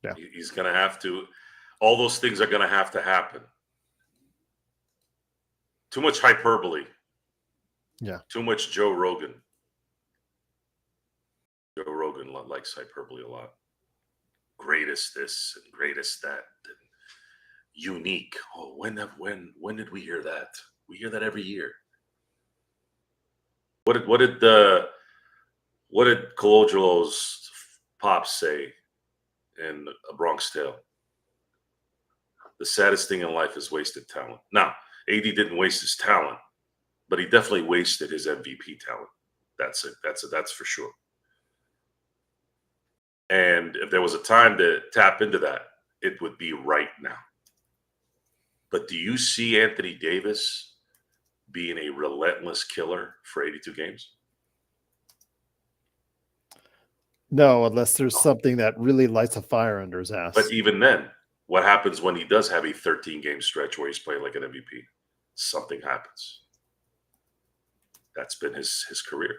Yeah. He's going to have to. All those things are going to happen. Too much hyperbole. Yeah. Too much Joe Rogan. Joe Rogan likes hyperbole a lot. Greatest this and greatest that. And unique. Oh, when did we hear that? We hear that every year. What did Cologelo's pops say in A Bronx Tale? The saddest thing in life is wasted talent. Now, AD didn't waste his talent, but he definitely wasted his MVP talent. That's it. That's for sure. And if there was a time to tap into that, it would be right now. But do you see Anthony Davis being a relentless killer for 82 games? No, unless there's something that really lights a fire under his ass. But even then, What happens when he does have a 13-game stretch where he's playing like an MVP? Something happens. That's been his career.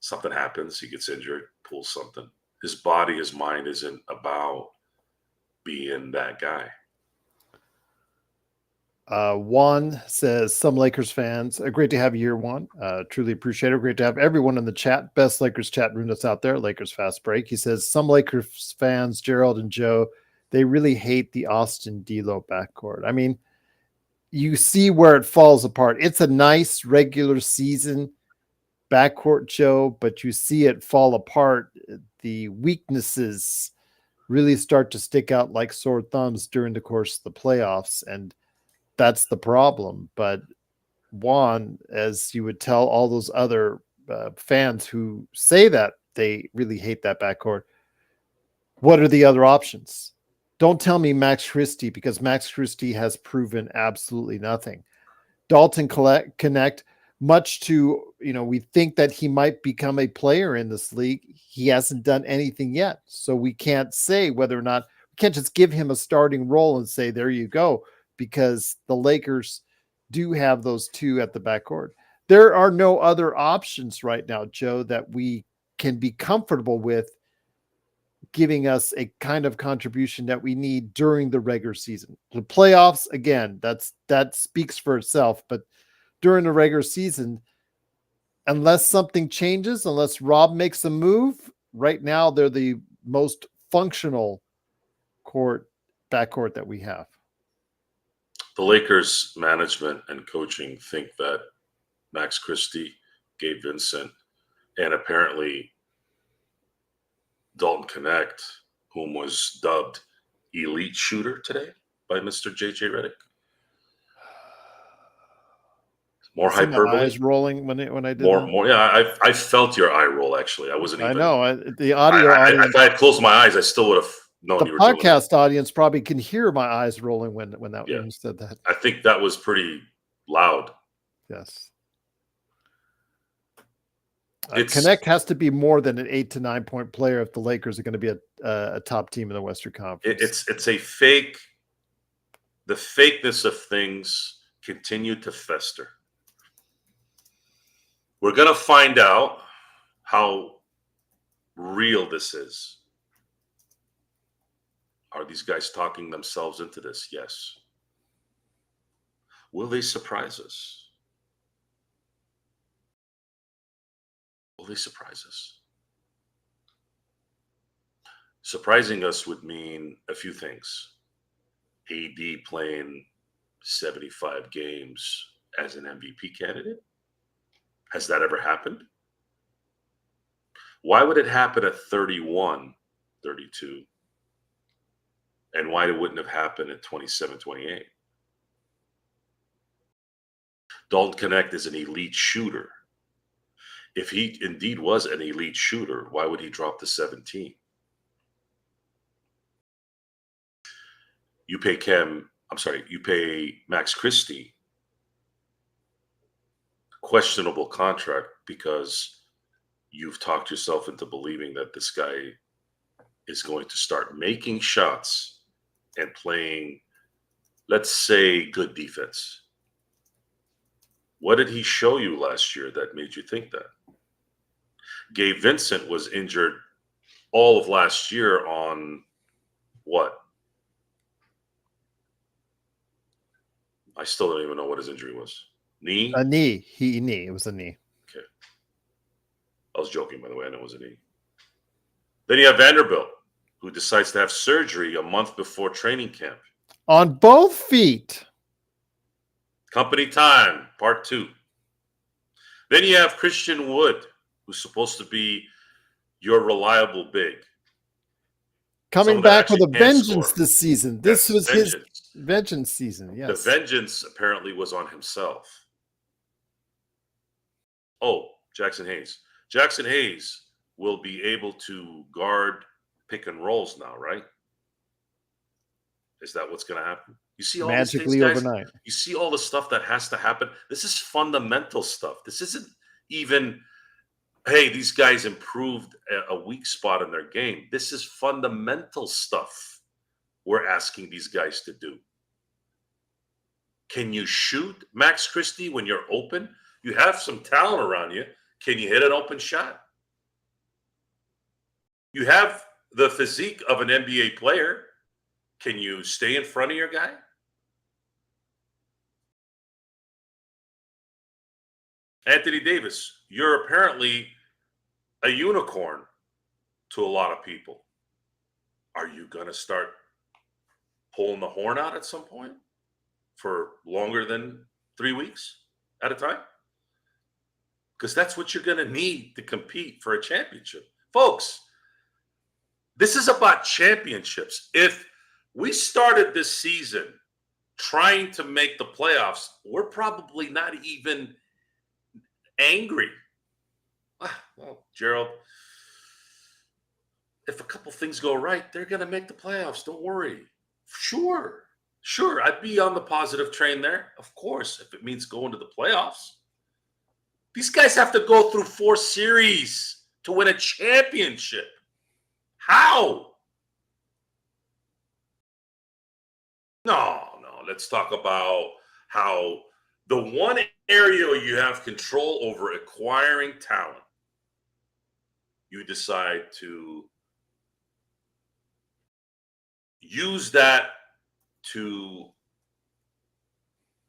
Something happens. He gets injured, pulls something. His body, his mind isn't about being that guy. Juan says, some Lakers fans, great to have you here, Juan. Truly appreciate it. Great to have everyone in the chat. Best Lakers chat room that's out there, Lakers Fast Break. He says, some Lakers fans, Gerald and Joe, they really hate the Austin D'Lo backcourt. I mean, you see where it falls apart. It's a nice regular season backcourt, Joe, but you see it fall apart. The weaknesses really start to stick out like sore thumbs during the course of the playoffs, and that's the problem. But Juan, as you would tell all those other fans who say that they really hate that backcourt, what are the other options? Don't tell me Max Christie, because Max Christie has proven absolutely nothing. Dalton Connect, much to, we think that he might become a player in this league. He hasn't done anything yet. So we can't say whether or not, we can't just give him a starting role and say, there you go, because the Lakers do have those two at the backcourt. There are no other options right now, Joe, that we can be comfortable with giving us a kind of contribution that we need during the regular season. The playoffs, again, that speaks for itself, but during the regular season, unless something changes, unless Rob makes a move, right now they're the most functional backcourt that we have. The Lakers management and coaching think that Max Christie, Gabe Vincent, and apparently Dalton Connect, whom was dubbed elite shooter today by Mr. JJ Redick. More hyperbole. Eyes rolling when I did more, that. More, yeah. I felt your eye roll. Actually, I wasn't even. I know the audio audience. If I had closed my eyes, I still would have known you were doing it. The podcast audience probably can hear my eyes rolling when you said that. I think that was pretty loud. Yes. Connect has to be more than an 8 to 9 point player if the Lakers are going to be a top team in the Western Conference. It's a fake. The fakeness of things continue to fester. We're going to find out how real this is. Are these guys talking themselves into this? Yes. Will they surprise us? Will they surprise us? Surprising us would mean a few things. AD playing 75 games as an MVP candidate? Has that ever happened? Why would it happen at 31, 32? And why it wouldn't have happened at 27, 28? Dalton Connect is an elite shooter. If he indeed was an elite shooter, why would he drop to 17? You pay Max Christie questionable contract because you've talked yourself into believing that this guy is going to start making shots and playing, let's say, good defense. What did he show you last year that made you think that? Gabe Vincent was injured all of last year on what? I still don't even know what his injury was. Knee? A knee. It was a knee. Okay. I was joking, by the way. I know it was a knee. Then you have Vanderbilt, who decides to have surgery a month before training camp. On both feet. Company time, part 2. Then you have Christian Wood, who's supposed to be your reliable big. Coming back with a vengeance this season. This was his vengeance season, yes. The vengeance apparently was on himself. Oh, Jackson Hayes. Jackson Hayes will be able to guard pick and rolls now, right? Is that what's going to happen? You see all magically these things, guys? overnight. You see all the stuff that has to happen. This is fundamental stuff. This isn't even, hey, these guys improved a weak spot in their game. This is fundamental stuff. we're asking these guys to do. Can you shoot, Max Christie, when you're open? You have some talent around you. Can you hit an open shot? You have the physique of an NBA player. Can you stay in front of your guy? Anthony Davis, you're apparently a unicorn to a lot of people. Are you going to start pulling the horn out at some point for longer than 3 weeks at a time? Because that's what you're going to need to compete for a championship. Folks, this is about championships. If we started this season trying to make the playoffs, we're probably not even angry. Well, Gerald, if a couple things go right, they're going to make the playoffs. Don't worry. Sure. I'd be on the positive train there. Of course, if it means going to the playoffs. These guys have to go through 4 series to win a championship. How? No. Let's talk about how the one area you have control over acquiring talent, you decide to use that to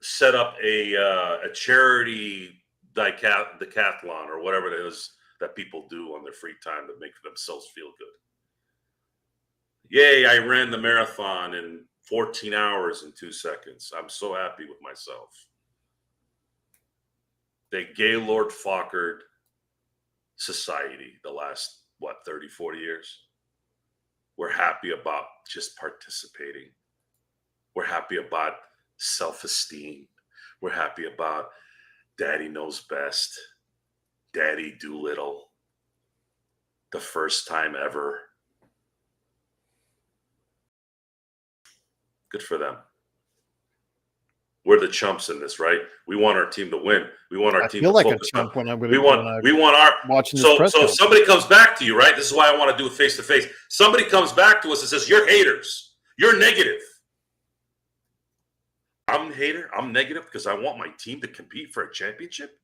set up a charity decathlon or whatever it is that people do on their free time to make themselves feel good. Yay, I ran the marathon in 14 hours and 2 seconds. I'm so happy with myself. They Gaylord Fockard society the last, 30, 40 years. We're happy about just participating. We're happy about self-esteem. We're happy about Daddy knows best. Daddy Doolittle. The first time ever. Good for them. We're the chumps in this, right? We want our team to win. We want our team to focus. I feel like a chump when I'm we want our watching. So if somebody comes back to you, right? This is why I want to do it face to face. Somebody comes back to us and says, "You're haters. You're negative." I'm a hater. I'm negative because I want my team to compete for a championship.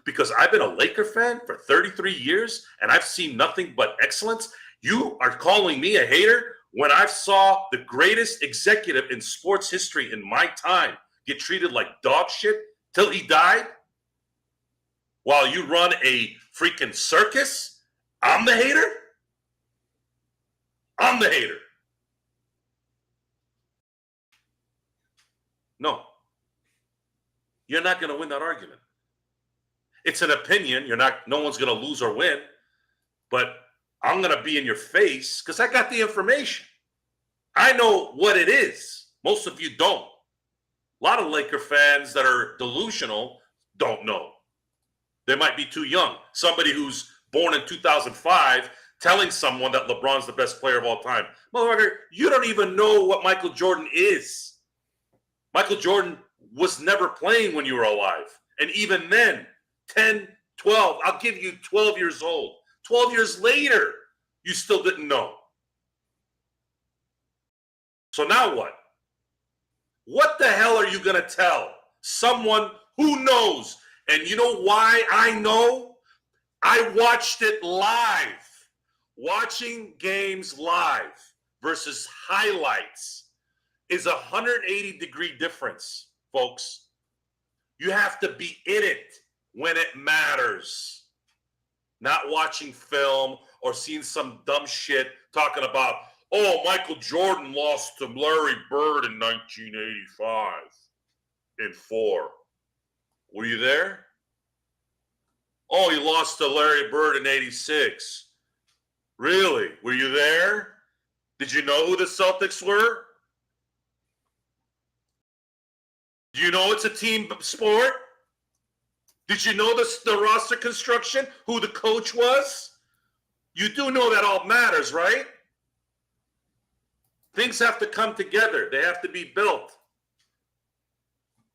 Because I've been a Laker fan for 33 years and I've seen nothing but excellence. You are calling me a hater when I saw the greatest executive in sports history in my time get treated like dog shit till he died? While you run a freaking circus? I'm the hater? I'm the hater. No. You're not going to win that argument. It's an opinion. No one's going to lose or win. But I'm going to be in your face because I got the information. I know what it is. Most of you don't. A lot of Laker fans that are delusional don't know. They might be too young. Somebody who's born in 2005 telling someone that LeBron's the best player of all time. Motherfucker, you don't even know what Michael Jordan is. Michael Jordan was never playing when you were alive. And even then, 10, 12, I'll give you 12 years old. 12 years later, you still didn't know. So now what? What the hell are you going to tell someone who knows? And you know why I know? I watched it live. Watching games live versus highlights is 180-degree difference, folks. You have to be in it when it matters. Not watching film or seeing some dumb shit talking about, oh, Michael Jordan lost to Larry Bird in 1985 in 4. Were you there? Oh, he lost to Larry Bird in 86. Really? Were you there? Did you know who the Celtics were? Do you know it's a team sport? Did you know the roster construction, who the coach was? You do know that all matters, right? Things have to come together. They have to be built.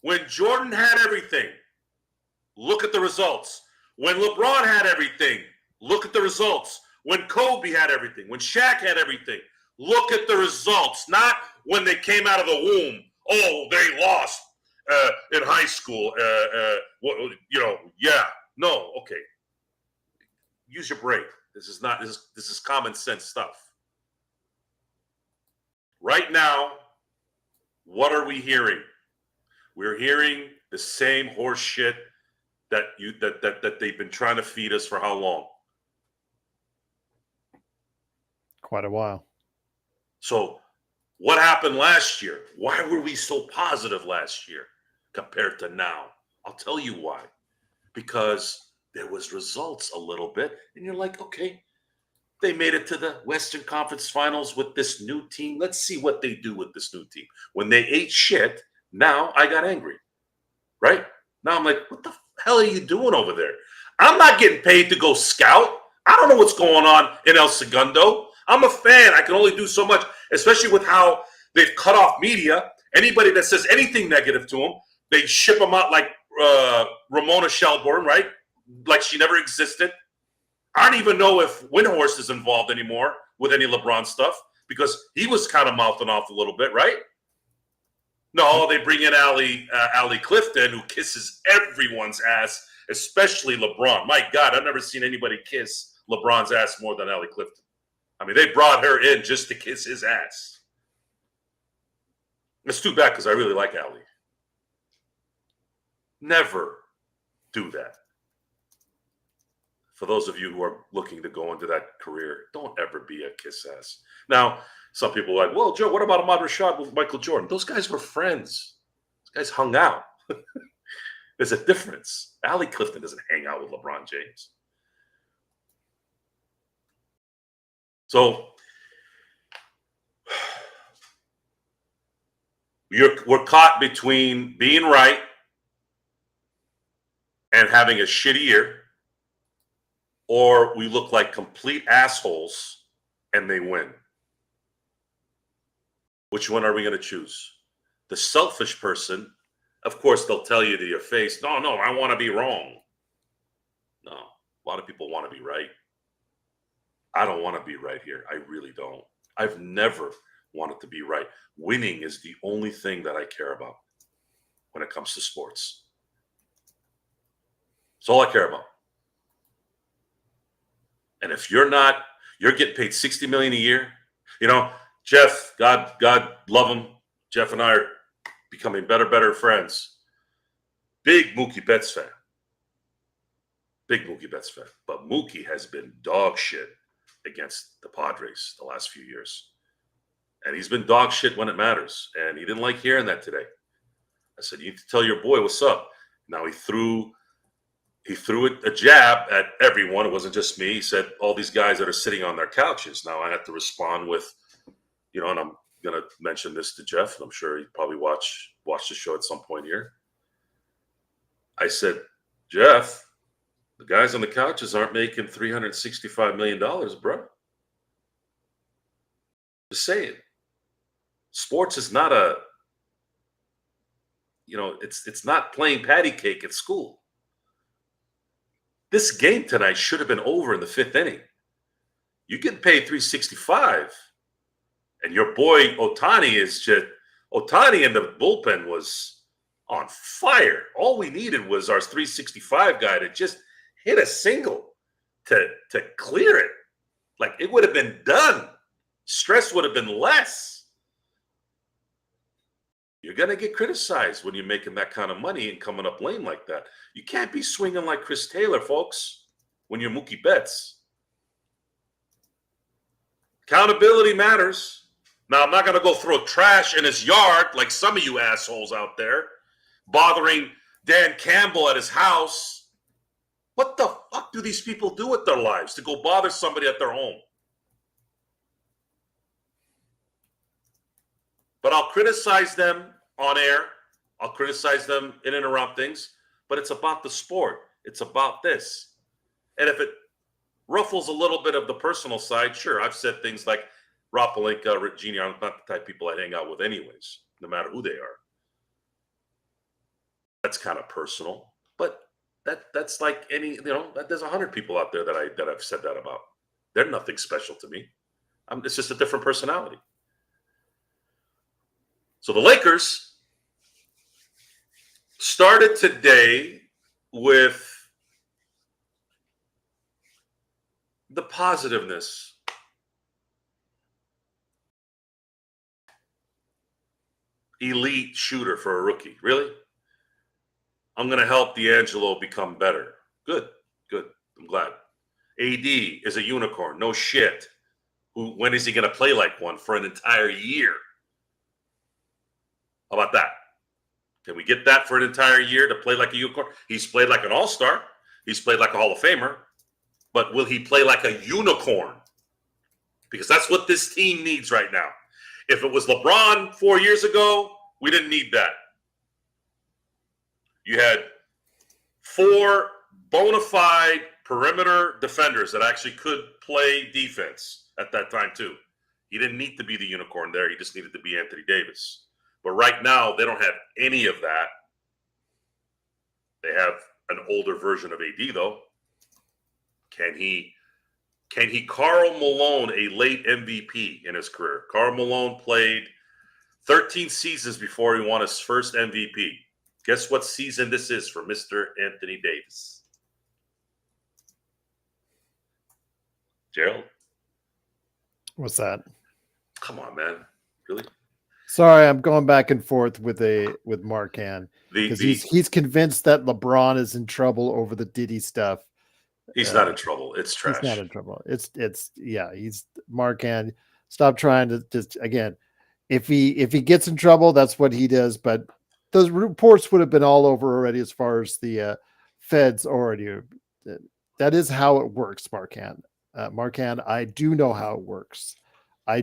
When Jordan had everything, look at the results. When LeBron had everything, look at the results. When Kobe had everything, when Shaq had everything, Look at the results, not when they came out of the womb. Oh, they lost in high school. Yeah. No, okay. Use your brain. This is common sense stuff. Right now, what are we hearing? We're hearing the same horse shit that they've been trying to feed us for how long? Quite a while. So what happened last year? Why were we so positive last year compared to now? I'll tell you why. Because there was results a little bit, and you're like, okay, they made it to the Western Conference Finals with this new team. Let's see what they do with this new team. When they ate shit, now I got angry, right? Now I'm like, what the hell are you doing over there? I'm not getting paid to go scout. I don't know what's going on in El Segundo. I'm a fan. I can only do so much, especially with how they've cut off media. Anybody that says anything negative to them, they ship them out like Ramona Shelburne, right? Like she never existed. I don't even know if Windhorst is involved anymore with any LeBron stuff because he was kind of mouthing off a little bit, right? No, they bring in Allie Clifton, who kisses everyone's ass, especially LeBron. My God, I've never seen anybody kiss LeBron's ass more than Allie Clifton. I mean, they brought her in just to kiss his ass. It's too bad because I really like Allie. Never do that. For those of you who are looking to go into that career, don't ever be a kiss ass. Now, some people are like, well, Joe, what about Ahmad Rashad with Michael Jordan? Those guys were friends. Those guys hung out. There's a difference. Allie Clifton doesn't hang out with LeBron James. So we're caught between being right and having a shitty year, or we look like complete assholes and they win. Which one are we going to choose? The selfish person, of course, they'll tell you to your face, no, I want to be wrong. No, a lot of people want to be right. I don't want to be right here. I really don't. I've never wanted to be right. Winning is the only thing that I care about when it comes to sports. It's all I care about. And if you're getting paid $60 million a year, Jeff, God love him. Jeff and I are becoming better friends. Big Mookie Betts fan. But Mookie has been dog shit against the Padres the last few years. And he's been dog shit when it matters. And he didn't like hearing that today. I said, you need to tell your boy what's up. Now he threw a jab at everyone. It wasn't just me. He said, all these guys that are sitting on their couches. Now I had to respond with, and I'm going to mention this to Jeff, and I'm sure he probably watch the show at some point here. I said, Jeff, the guys on the couches aren't making $365 million, bro. Just saying. Sports is not it's not playing patty cake at school. This game tonight should have been over in the fifth inning. You get paid $365, and your boy Ohtani in the bullpen was on fire. All we needed was our 365 guy to just hit a single to clear it. Like, it would have been done. Stress would have been less. You're going to get criticized when you're making that kind of money and coming up lame like that. You can't be swinging like Chris Taylor, folks, when you're Mookie Betts. Accountability matters. Now, I'm not going to go throw trash in his yard like some of you assholes out there, bothering Dan Campbell at his house. What the fuck do these people do with their lives to go bother somebody at their home? But I'll criticize them on air. I'll criticize them in and around things. But it's about the sport. It's about this. And if it ruffles a little bit of the personal side, sure, I've said things like Rob Pelinka, Rick Genie, I'm not the type of people I hang out with anyways, no matter who they are. That's kind of personal. But that's like any, there's 100 people out there that I've said that about. They're nothing special to me. It's just a different personality. So the Lakers started today with the positiveness. Elite shooter for a rookie. Really? I'm going to help D'Angelo become better. Good. I'm glad. AD is a unicorn. No shit. When is he going to play like one for an entire year? How about that? Can we get that for an entire year to play like a unicorn? He's played like an all-star. He's played like a Hall of Famer. But will he play like a unicorn? Because that's what this team needs right now. If it was LeBron 4 years ago, we didn't need that. You had 4 bona fide perimeter defenders that actually could play defense at that time too. He didn't need to be the unicorn there. He just needed to be Anthony Davis. But right now, they don't have any of that. They have an older version of AD, though. Can he Karl Malone a late MVP in his career? Karl Malone played 13 seasons before he won his first MVP. Guess what season this is for Mr. Anthony Davis? Gerald? What's that? Come on, man. Really? Sorry, I'm going back and forth with Marcan because he's convinced that LeBron is in trouble over the Diddy stuff. He's not in trouble. It's trash. He's not in trouble. He's Marcan. Stop trying to just again. If he gets in trouble, that's what he does. But those reports would have been all over already as far as the feds already. That is how it works, Marcan. Marcan, I do know how it works. I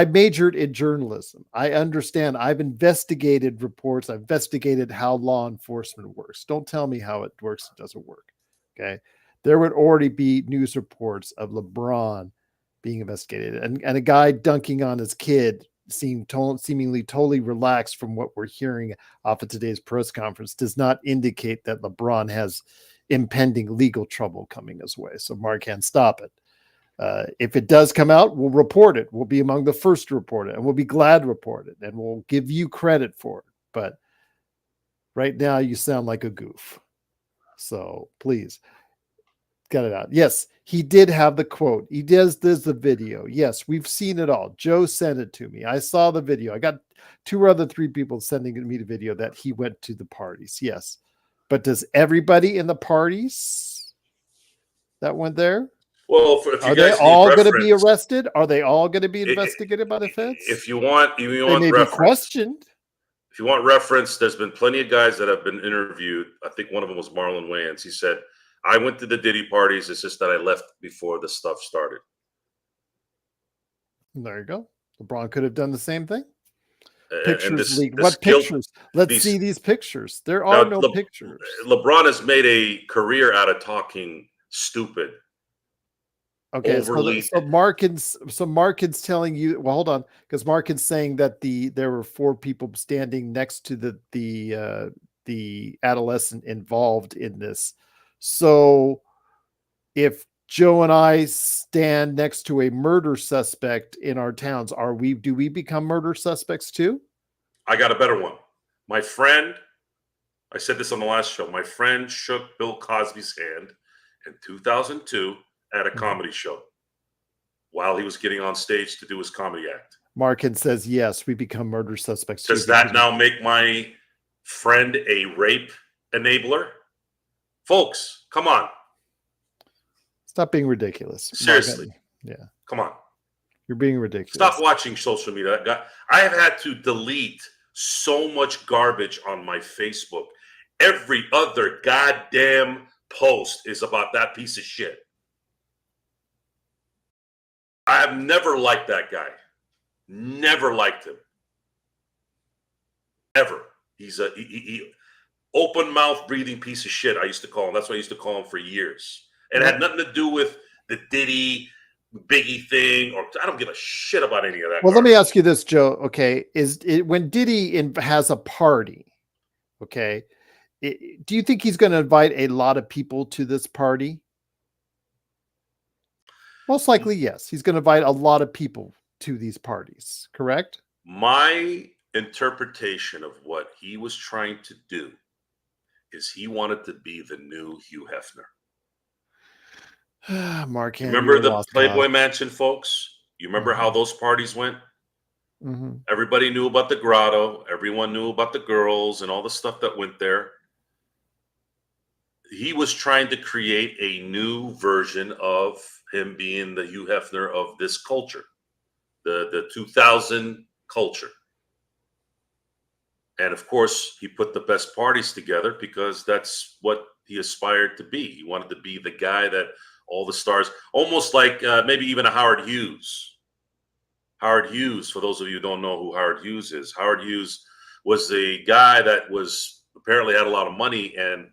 majored in journalism. I understand. I've investigated reports. I've investigated how law enforcement works. Don't tell me how it works. It doesn't work. Okay. There would already be news reports of LeBron being investigated and a guy dunking on his kid seemingly totally relaxed from what we're hearing off of today's press conference does not indicate that LeBron has impending legal trouble coming his way. So Marcan, stop it. If it does come out, we'll report it. We'll be among the first to report it, and we'll be glad to report it, and we'll give you credit for it. But right now, you sound like a goof. So please, get it out. Yes, he did have the quote. He does the video. Yes, we've seen it all. Joe sent it to me. I saw the video. I got 2 or other 3 people sending me the video that he went to the parties. Yes. But does everybody in the parties that went there? Well, are they all going to be arrested? Are they all going to be investigated by the feds? If you want, they may be questioned. If you want reference, there's been plenty of guys that have been interviewed. I think one of them was Marlon Wayans. He said, "I went to the Diddy parties. It's just that I left before the stuff started." There you go. LeBron could have done the same thing. Pictures leaked. What pictures? Let's see these pictures. There are no pictures. LeBron has made a career out of talking stupid. Okay, so Markin's telling you. Well, hold on, because Markin's saying that there were 4 people standing next to the adolescent involved in this. So, if Joe and I stand next to a murder suspect in our towns, do we become murder suspects too? I got a better one. My friend, I said this on the last show. My friend shook Bill Cosby's hand in 2002 at a comedy show while he was getting on stage to do his comedy act. Markin says, yes, we become murder suspects. Does that now make my friend a rape enabler? Folks, come on. Stop being ridiculous. Seriously. Markin. Yeah. Come on. You're being ridiculous. Stop watching social media. I have had to delete so much garbage on my Facebook. Every other goddamn post is about that piece of shit. I have never liked that guy. Never liked him. Ever. He's a open mouth breathing piece of shit. I used to call him. That's what I used to call him for years. And it had nothing to do with the Diddy Biggie thing, or I don't give a shit about any of that. Well, let me ask you this, Joe. Okay, when Diddy has a party? Okay, do you think he's going to invite a lot of people to this party? Most likely, yes. He's going to invite a lot of people to these parties, correct? My interpretation of what he was trying to do is he wanted to be the new Hugh Hefner. Mark, You you're remember a the lost Playboy cause. Mansion, folks? You remember how those parties went? Mhm. Everybody knew about the grotto. Everyone knew about the girls and all the stuff that went there. He was trying to create a new version of him being the Hugh Hefner of this culture, the 2000 culture. And of course, he put the best parties together because that's what he aspired to be. He wanted to be the guy that all the stars, almost like maybe even a Howard Hughes. Howard Hughes, for those of you who don't know who Howard Hughes is, Howard Hughes was the guy that was apparently had a lot of money and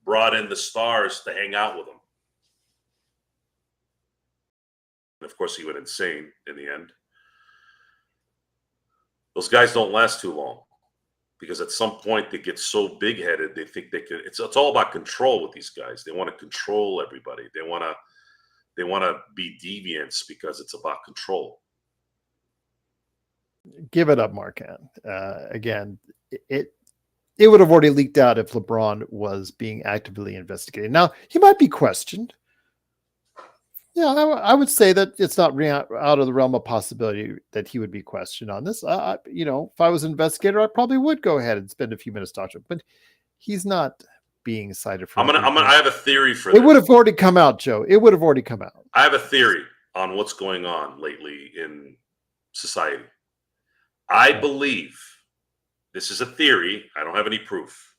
brought in the stars to hang out with him. And of course, he went insane in the end. Those guys don't last too long because at some point they get so big-headed they think they can. It's all about control with these guys. They want to control everybody. They want to be deviants because it's about control. Give it up, Marquand. Again, it would have already leaked out if LeBron was being actively investigated. Now, he might be questioned. Yeah, I would say that it's not out of the realm of possibility that he would be questioned on this. If I was an investigator, I probably would go ahead and spend a few minutes talking to him. But he's not being cited for anything. I have a theory for this. It would have already come out, Joe. It would have already come out. I have a theory on what's going on lately in society. I believe, this is a theory, I don't have any proof,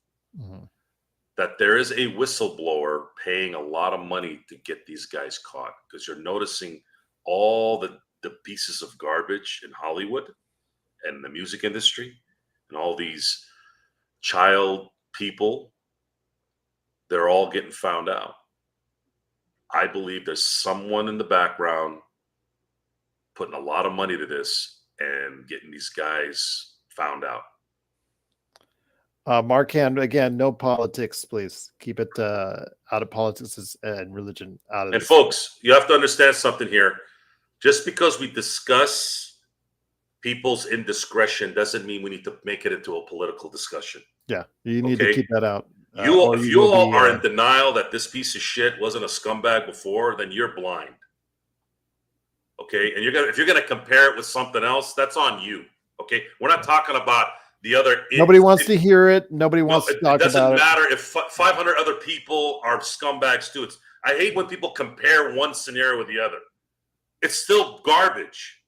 that there is a whistleblower paying a lot of money to get these guys caught, because you're noticing all the pieces of garbage in Hollywood and the music industry and all these child people, they're all getting found out. I believe there's someone in the background putting a lot of money to this and getting these guys found out. Marquand, again, no politics, please. Keep it out of politics and religion out of And this. folks, you have to understand something here. Just because we discuss people's indiscretion doesn't mean we need to make it into a political discussion. Yeah, you need to keep that out. If you all are in denial that this piece of shit wasn't a scumbag before, then you're blind. Okay, and if you're gonna compare it with something else, that's on you. Okay, we're not talking about the other. Nobody wants to hear it. Nobody wants to talk about it. It doesn't matter if 500 other people are scumbags too. I hate when people compare one scenario with the other. It's still garbage.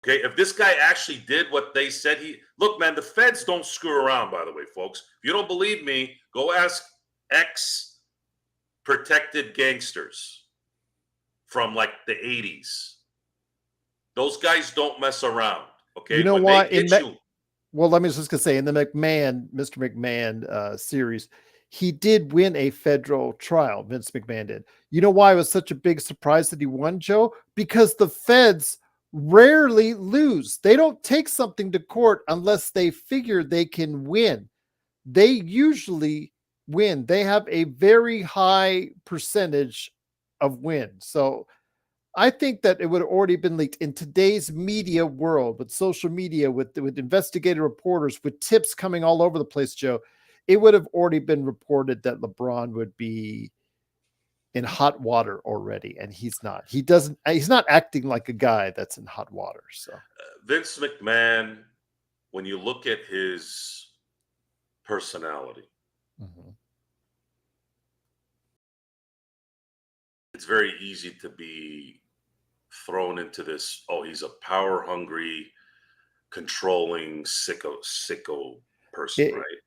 Okay, if this guy actually did what they said look, man, the feds don't screw around, by the way, folks. If you don't believe me, go ask ex-protected gangsters from like the 80s. Those guys don't mess around. Okay. You know what? Well, let me just say in the Mr. McMahon series, he did win a federal trial. Vince McMahon did. You know why it was such a big surprise that he won, Joe? Because the feds rarely lose. They don't take something to court unless they figure they can win. They usually win. They have a very high percentage of wins. So I think that it would have already been leaked in today's media world, with social media, with investigative reporters, with tips coming all over the place, Joe. It would have already been reported that LeBron would be in hot water already, and he's not. He's not acting like a guy that's in hot water. So Vince McMahon, when you look at his personality, it's very easy to be thrown into this, he's a power hungry, controlling sicko person, right?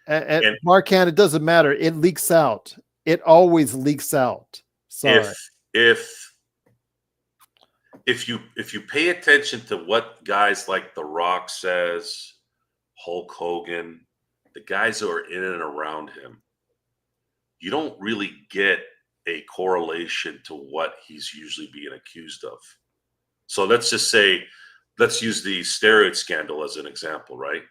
And Marquand, it doesn't matter. It leaks out. It always leaks out. Sorry. If you pay attention to what guys like The Rock says, Hulk Hogan, the guys who are in and around him, you don't really get a correlation to what he's usually being accused of. So let's just say, let's use the steroid scandal as an example, right?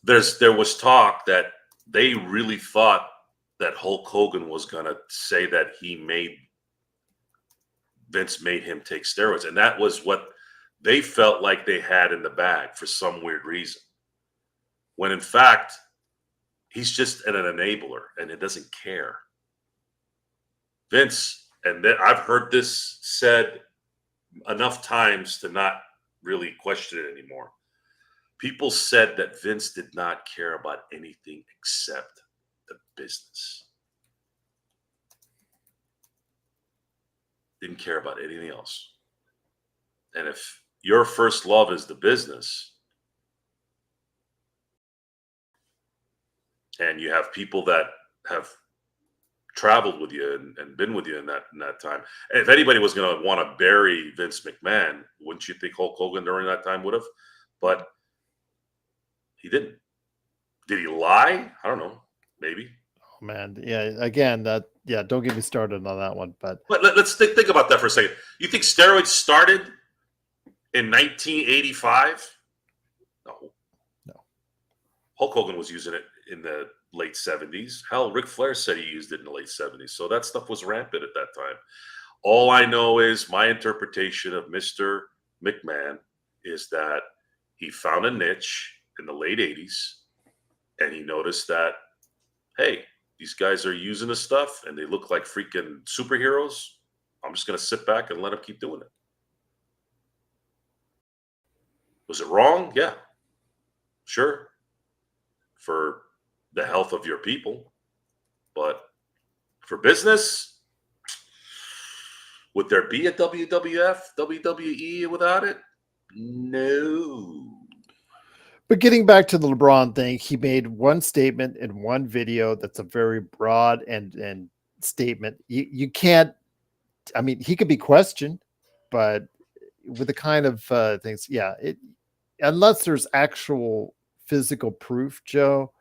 There was talk that they really thought that Hulk Hogan was going to say that Vince made him take steroids. And that was what they felt like they had in the bag for some weird reason. When in fact, he's just an enabler and it doesn't care. Vince, and I've heard this said enough times to not really question it anymore. People said that Vince did not care about anything except the business. Didn't care about anything else. And if your first love is the business, and you have people that have traveled with you and been with you in that time, and if anybody was going to want to bury Vince McMahon, wouldn't you think Hulk Hogan during that time would have? But he didn't. Did he lie? I don't know. Maybe. Oh man, yeah. Again, don't get me started on that one. But let's think about that for a second. You think steroids started in 1985? No. Hulk Hogan was using it in the late 70s. Hell, Ric Flair said he used it in the late 70s. So that stuff was rampant at that time. All I know is my interpretation of Mr. McMahon is that he found a niche in the late 80s and he noticed that, hey, these guys are using this stuff and they look like freaking superheroes. I'm just going to sit back and let them keep doing it. Was it wrong? Yeah, sure. For the health of your people. But for business, would there be a WWF, WWE without it? No. But getting back to the LeBron thing, he made one statement in one video that's a very broad and statement. You can't, I mean, he could be questioned, but with the kind of things, unless there's actual physical proof, Joe,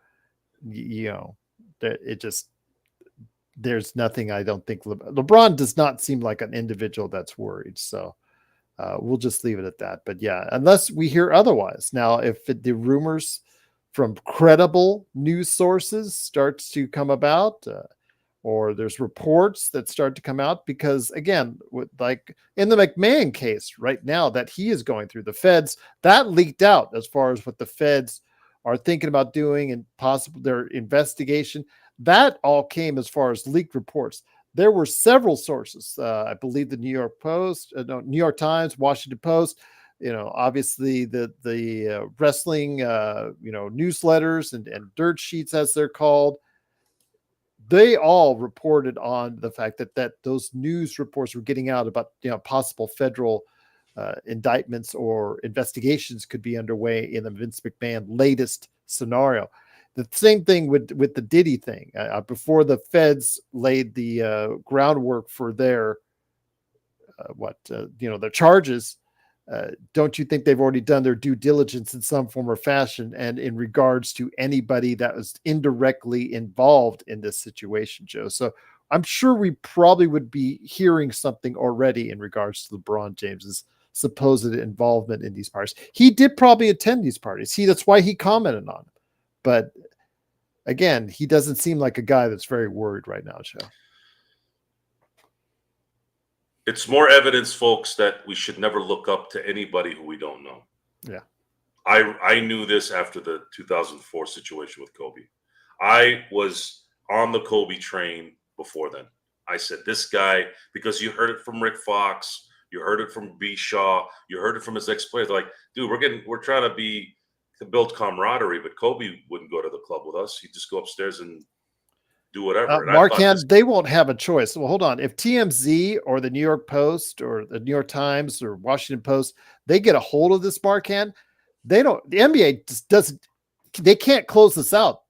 there's nothing. I don't think LeBron does not seem like an individual that's worried. So we'll just leave it at that. But yeah, unless we hear otherwise. Now, if the rumors from credible news sources starts to come about, or there's reports that start to come out, because again, like in the McMahon case right now that he is going through, the feds, that leaked out as far as what the feds are thinking about doing and possible their investigation. That all came as far as leaked reports. There were several sources, I believe the New York Post, New York Times, Washington Post, obviously the wrestling, newsletters and dirt sheets, as they're called. They all reported on the fact that those news reports were getting out about, possible federal indictments or investigations could be underway in the Vince McMahon latest scenario. The same thing with the Diddy thing. Before the feds laid the groundwork for their their charges, don't you think they've already done their due diligence in some form or fashion, and in regards to anybody that was indirectly involved in this situation, Joe? So I'm sure we probably would be hearing something already in regards to LeBron James's supposed involvement in these parties. He did probably attend these parties. That's why he commented on it. But again, he doesn't seem like a guy that's very worried right now, Joe. It's more evidence, folks, that we should never look up to anybody who we don't know. Yeah. I knew this after the 2004 situation with Kobe. I was on the Kobe train before then. I said, this guy, because you heard it from Rick Fox, you heard it from B. Shaw, you heard it from his ex-players. Like, dude, we're trying to build camaraderie, but Kobe wouldn't go to the club with us. He'd just go upstairs and do whatever. Marquand, they won't have a choice. Well, hold on. If TMZ or the New York Post or the New York Times or Washington Post, they get a hold of this, Marquand, the NBA just doesn't, they can't close this out.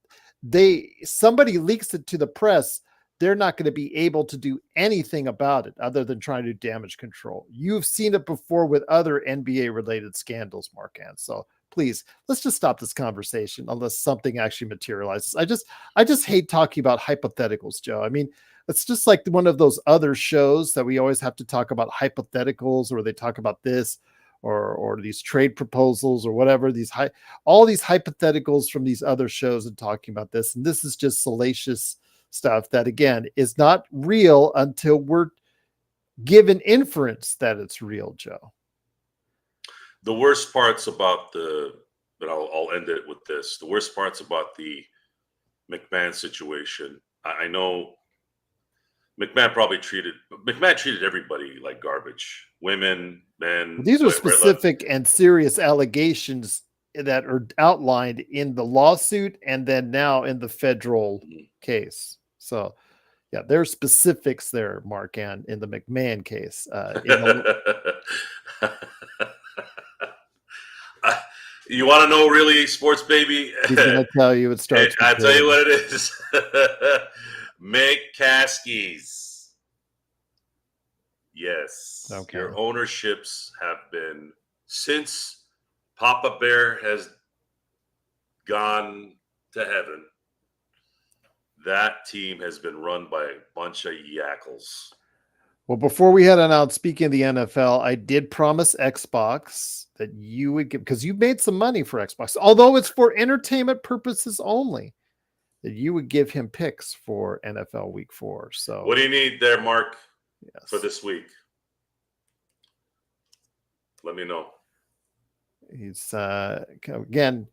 Somebody leaks it to the press, they're not going to be able to do anything about it other than trying to do damage control. You've seen it before with other NBA related scandals, Marquand. So please, let's just stop this conversation unless something actually materializes. I just hate talking about hypotheticals, Joe. I mean, it's just like one of those other shows that we always have to talk about hypotheticals, or they talk about this or these trade proposals or whatever, all these hypotheticals from these other shows and talking about this. And this is just salacious stuff that, again, is not real until we're given inference that it's real, Joe. The worst parts about but I'll end it with this. The worst parts about the McMahon situation, I know McMahon treated everybody like garbage. Women, men. These are Right, left. specific and serious allegations that are outlined in the lawsuit and then now in the federal case. So, yeah, there's specifics there, Mark, and in the McMahon case. You want to know really, sports baby? He's going to tell you it starts. I'll tell you what it is. McCaskies. Yes. Okay. Your ownerships have been, since Papa Bear has gone to heaven, that team has been run by a bunch of yackles. Well, before we head on out, speaking of the NFL, I did promise Xbox that you would give, because you made some money for Xbox, although it's for entertainment purposes only, that you would give him picks for NFL Week 4. So, what do you need there, Mark, for this week? Let me know. He's again,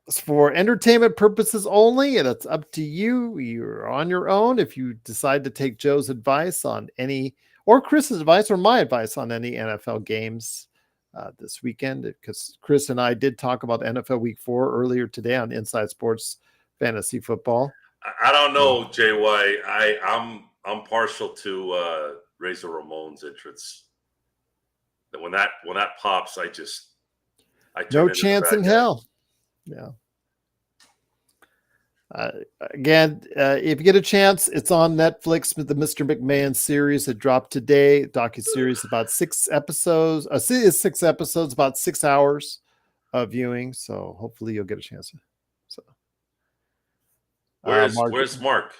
it's for entertainment purposes only, and it's up to you. You're on your own if you decide to take Joe's advice on any, or Chris's advice, or my advice on any NFL games this weekend. Because Chris and I did talk about NFL Week 4 earlier today on Inside Sports Fantasy Football. I don't know, JY. I'm partial to Razor Ramon's entrance. That when that pops, I no chance in hell. Yeah. Again, if you get a chance, it's on Netflix with the Mr. McMahon series that dropped today. Docuseries, about 6 episodes. Is 6 episodes, about 6 hours of viewing. So hopefully you'll get a chance. So, where's Mark?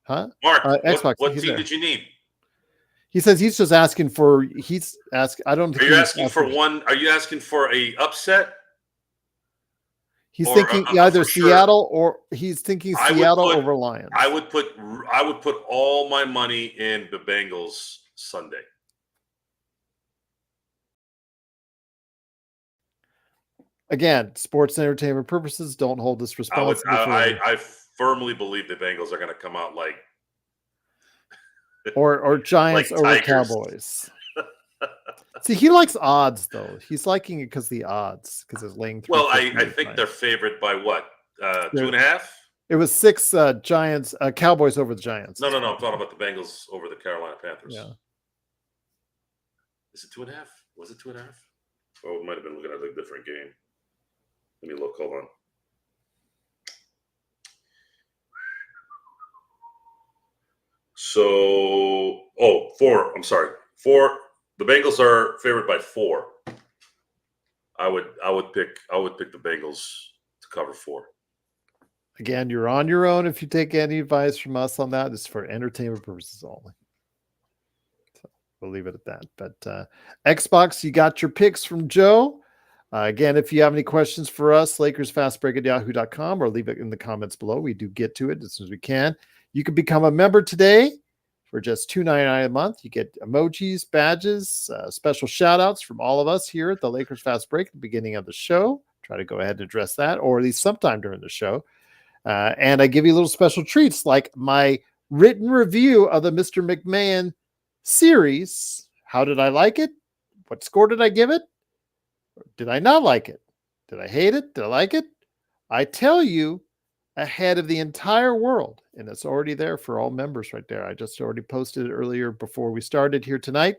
Huh? Mark, Xbox. What team did you need? He says he's just asking for. I don't think. Are you asking for one? Are you asking for a upset? He's thinking either Seattle or he's thinking Seattle over Lions. I would put all my money in the Bengals Sunday. Again, sports entertainment purposes, don't hold this responsible. I firmly believe the Bengals are going to come out like or Giants like over Tigers. Cowboys. See, he likes odds though. He's liking it because the odds, because it's laying. Well, I think they're favored by what? 2.5. It was 6 Giants, Cowboys over the Giants. No. I'm talking about the Bengals over the Carolina Panthers. Yeah. Is it 2.5? Was it 2.5? Oh, it might have been looking at a different game. Let me look. Hold on. So, 4. I'm sorry. 4. The Bengals are favored by 4. I would pick the Bengals to cover 4. Again, you're on your own if you take any advice from us on that. It's for entertainment purposes only. So we'll leave it at that. But Xbox, you got your picks from Joe. Again, if you have any questions for us, LakersFastBreak@yahoo.com, or leave it in the comments below. We do get to it as soon as we can. You can become a member today for just $2.99 a month. You get emojis, badges, special shout outs from all of us here at the Lakers Fast Break at the beginning of the show. Try to go ahead and address that, or at least sometime during the show. And I give you little special treats like my written review of the Mr. McMahon series. How did I like it? What score did I give it? Did I not like it? Did I hate it? Did I like it? I tell you ahead of the entire world, and it's already there for all members right there. I just already posted it earlier before we started here tonight,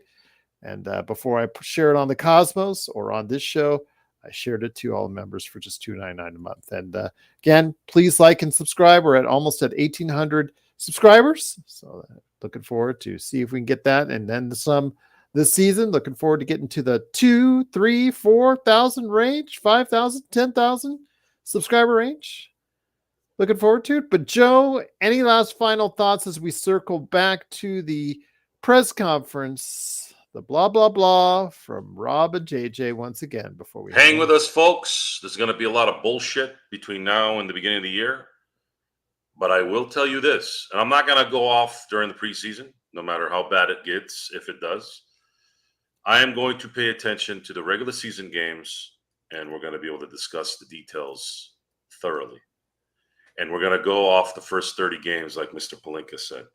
and before I share it on the Cosmos or on this show, I shared it to all members for just $2.99 a month. And again, please like and subscribe. We're almost at 1,800 subscribers, so looking forward to see if we can get that, and then some this season. Looking forward to getting to the 2, 3, 4,000 range, 5,000, 10,000 subscriber range. Looking forward to it. But Joe, any last final thoughts as we circle back to the press conference, the blah, blah, blah from Rob and JJ once again before we hang with us, folks. There's going to be a lot of bullshit between now and the beginning of the year. But I will tell you this, and I'm not going to go off during the preseason, no matter how bad it gets, if it does. I am going to pay attention to the regular season games, and we're going to be able to discuss the details thoroughly. And we're going to go off the first 30 games, like Mr. Pelinka said,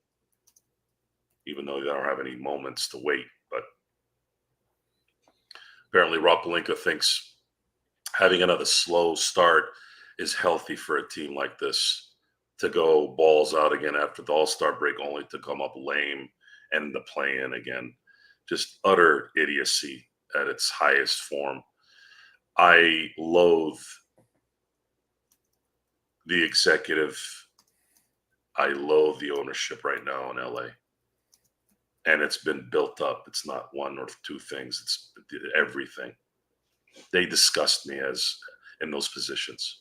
even though they don't have any moments to wait. But apparently Rob Pelinka thinks having another slow start is healthy for a team like this, to go balls out again after the All-Star break only to come up lame and the play-in again. Just utter idiocy at its highest form. I loathe the executive. I loathe the ownership right now in LA. And it's been built up. It's not one or two things. It's everything. They disgust me as in those positions.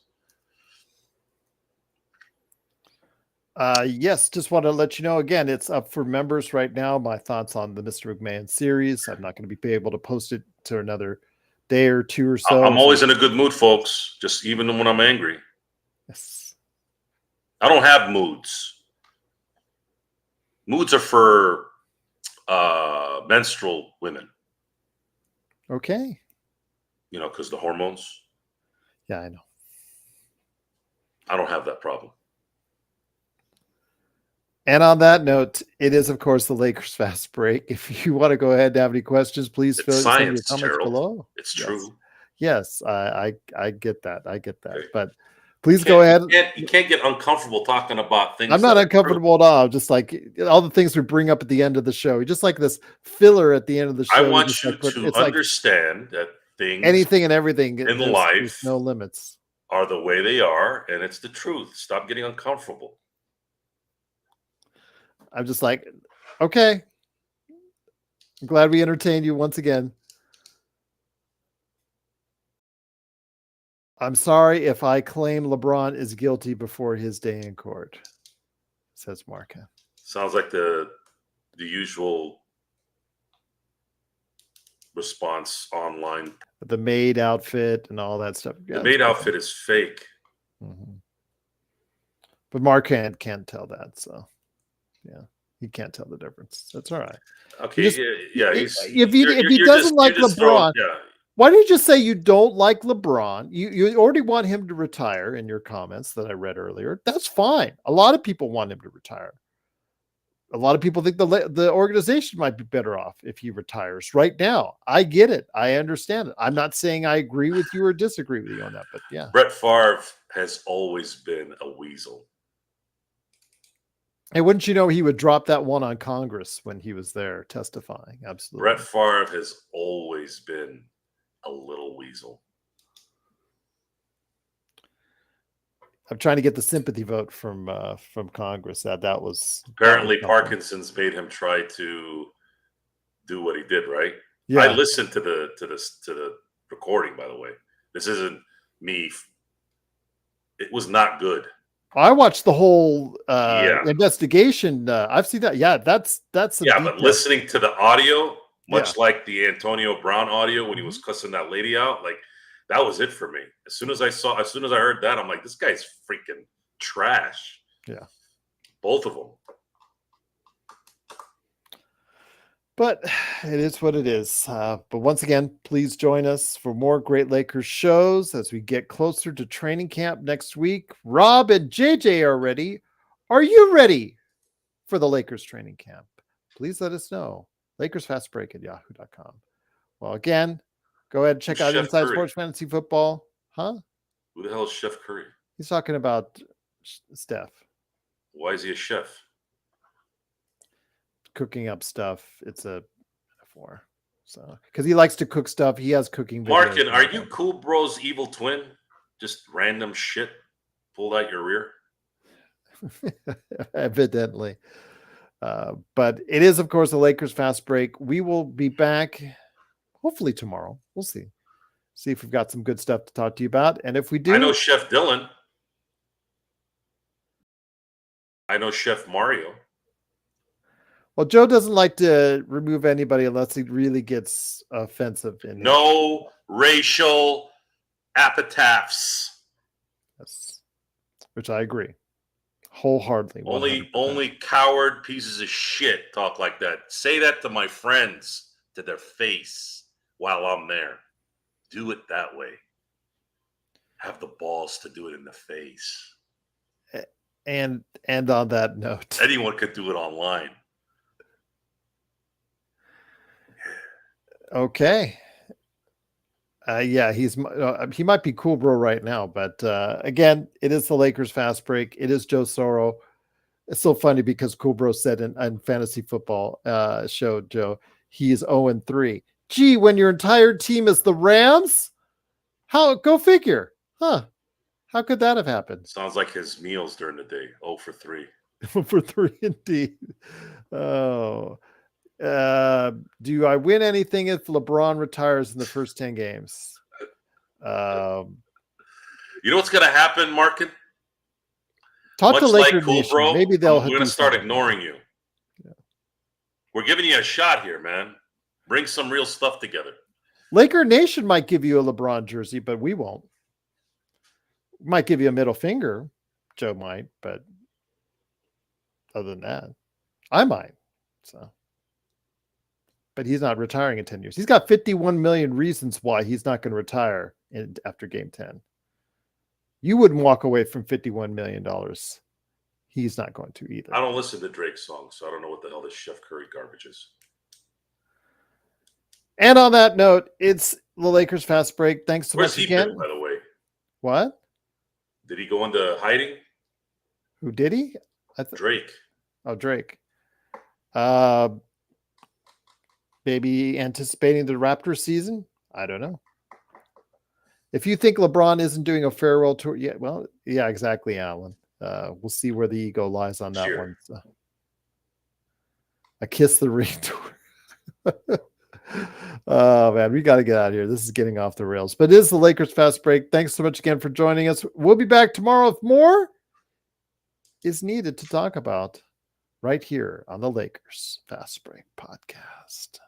Yes, just want to let you know again, it's up for members right now. My thoughts on the Mr. McMahon series. I'm not going to be able to post it to another day or two or so. I'm always in a good mood, folks. Just even when I'm angry. Yes. I don't have moods. Moods are for menstrual women. Okay. You know, because the hormones. Yeah, I know. I don't have that problem. And on that note, it is, of course, the Lakers fast break. If you want to go ahead and have any questions, please It's send your science, comments Gerald. below. It's Yes. true. Yes, I get that. I get that. Okay. But please go ahead. You can't get uncomfortable talking about things. I'm not uncomfortable at all. Just like all the things we bring up at the end of the show. Just like this filler at the end of the show. I want you to understand that things, anything and everything in there's life, no limits, are the way they are, and it's the truth. Stop getting uncomfortable. I'm just like, okay. I'm glad we entertained you once again. I'm sorry if I claim LeBron is guilty before his day in court, says Marca. Sounds like the usual response online. The maid outfit and all that stuff. The maid outfit is fake. Mm-hmm. But Mark can't tell that, so yeah, he can't tell the difference. That's all right. Okay, if he doesn't like LeBron, why did you just say you don't like LeBron? You already want him to retire in your comments that I read earlier. That's fine. A lot of people want him to retire. A lot of people think the organization might be better off if he retires right now. I get it. I understand it. I'm not saying I agree with you or disagree with you on that, but yeah. Brett Favre has always been a weasel. Hey, wouldn't you know he would drop that one on Congress when he was there testifying? Absolutely. Brett Favre has always been a little weasel. I'm trying to get the sympathy vote from Congress. That was apparently Parkinson's made him try to do what he did. Right? Yeah. I listened to the recording. By the way, this isn't me. It was not good. I watched the whole investigation. I've seen that. Yeah, that's but listening to the audio, much like the Antonio Brown audio when he was cussing that lady out, like that was it for me. As soon as I heard that, I'm like, this guy's freaking trash. Yeah, both of them. But it is what it is. But once again, please join us for more Great Lakers shows as we get closer to training camp next week. Rob and JJ are ready. Are you ready for the Lakers training camp? Please let us know. LakersFastBreak@yahoo.com. Well, again, go ahead and check out Inside Sports Fantasy Football. Huh? Who the hell is Chef Curry? He's talking about Steph. Why is he a chef? Cooking up stuff. It's a metaphor. So, because he likes to cook stuff. He has cooking videos. Markin, are you Cool Bro's evil twin? Just random shit pulled out your rear? Evidently. But it is, of course, the Lakers fast break. We will be back hopefully tomorrow. We'll see. See if we've got some good stuff to talk to you about. And if we do, I know Chef Dylan. I know Chef Mario. Well, Joe doesn't like to remove anybody unless he really gets offensive. No racial epithets. Yes. Which I agree. Wholeheartedly. 100%. Only coward pieces of shit talk like that. Say that to my friends to their face while I'm there. Do it that way. Have the balls to do it in the face. And on that note, anyone could do it online. Okay. Yeah, he might be cool bro right now, but again, it is the Lakers fast break. It is Joe Soro. It's so funny because Cool Bro said in fantasy football show, Joe, he is 0-3. Gee, when your entire team is the Rams? How go figure? Huh? How could that have happened? Sounds like his meals during the day. 0 for 3. 0 for 3 indeed. Oh. Do I win anything if LeBron retires in the first 10 games? You know what's going to happen, Markin? Talk Much to Laker like Cool Nation. Bro, Maybe they'll we're going to start ignoring you. Yeah. We're giving you a shot here, man. Bring some real stuff together. Laker Nation might give you a LeBron jersey, but we won't. Might give you a middle finger. Joe might, but other than that, I might. So, but he's not retiring in 10 years. He's got 51 million reasons why he's not going to retire after game 10. You wouldn't walk away from $51 million. He's not going to either. I don't listen to Drake's songs, so I don't know what the hell this Chef Curry garbage is. And on that note, it's the Lakers fast break. Thanks so much again. Been, by the way? What? Did he go into hiding? Who did he? Drake. Oh, Drake. Maybe anticipating the Raptors season? I don't know. If you think LeBron isn't doing a farewell tour yet, well, yeah, exactly, Alan. We'll see where the ego lies on that one. So. A kiss the ring tour. Oh, man, we got to get out of here. This is getting off the rails. But it is the Lakers fast break. Thanks so much again for joining us. We'll be back tomorrow if more is needed to talk about right here on the Lakers Fast Break Podcast.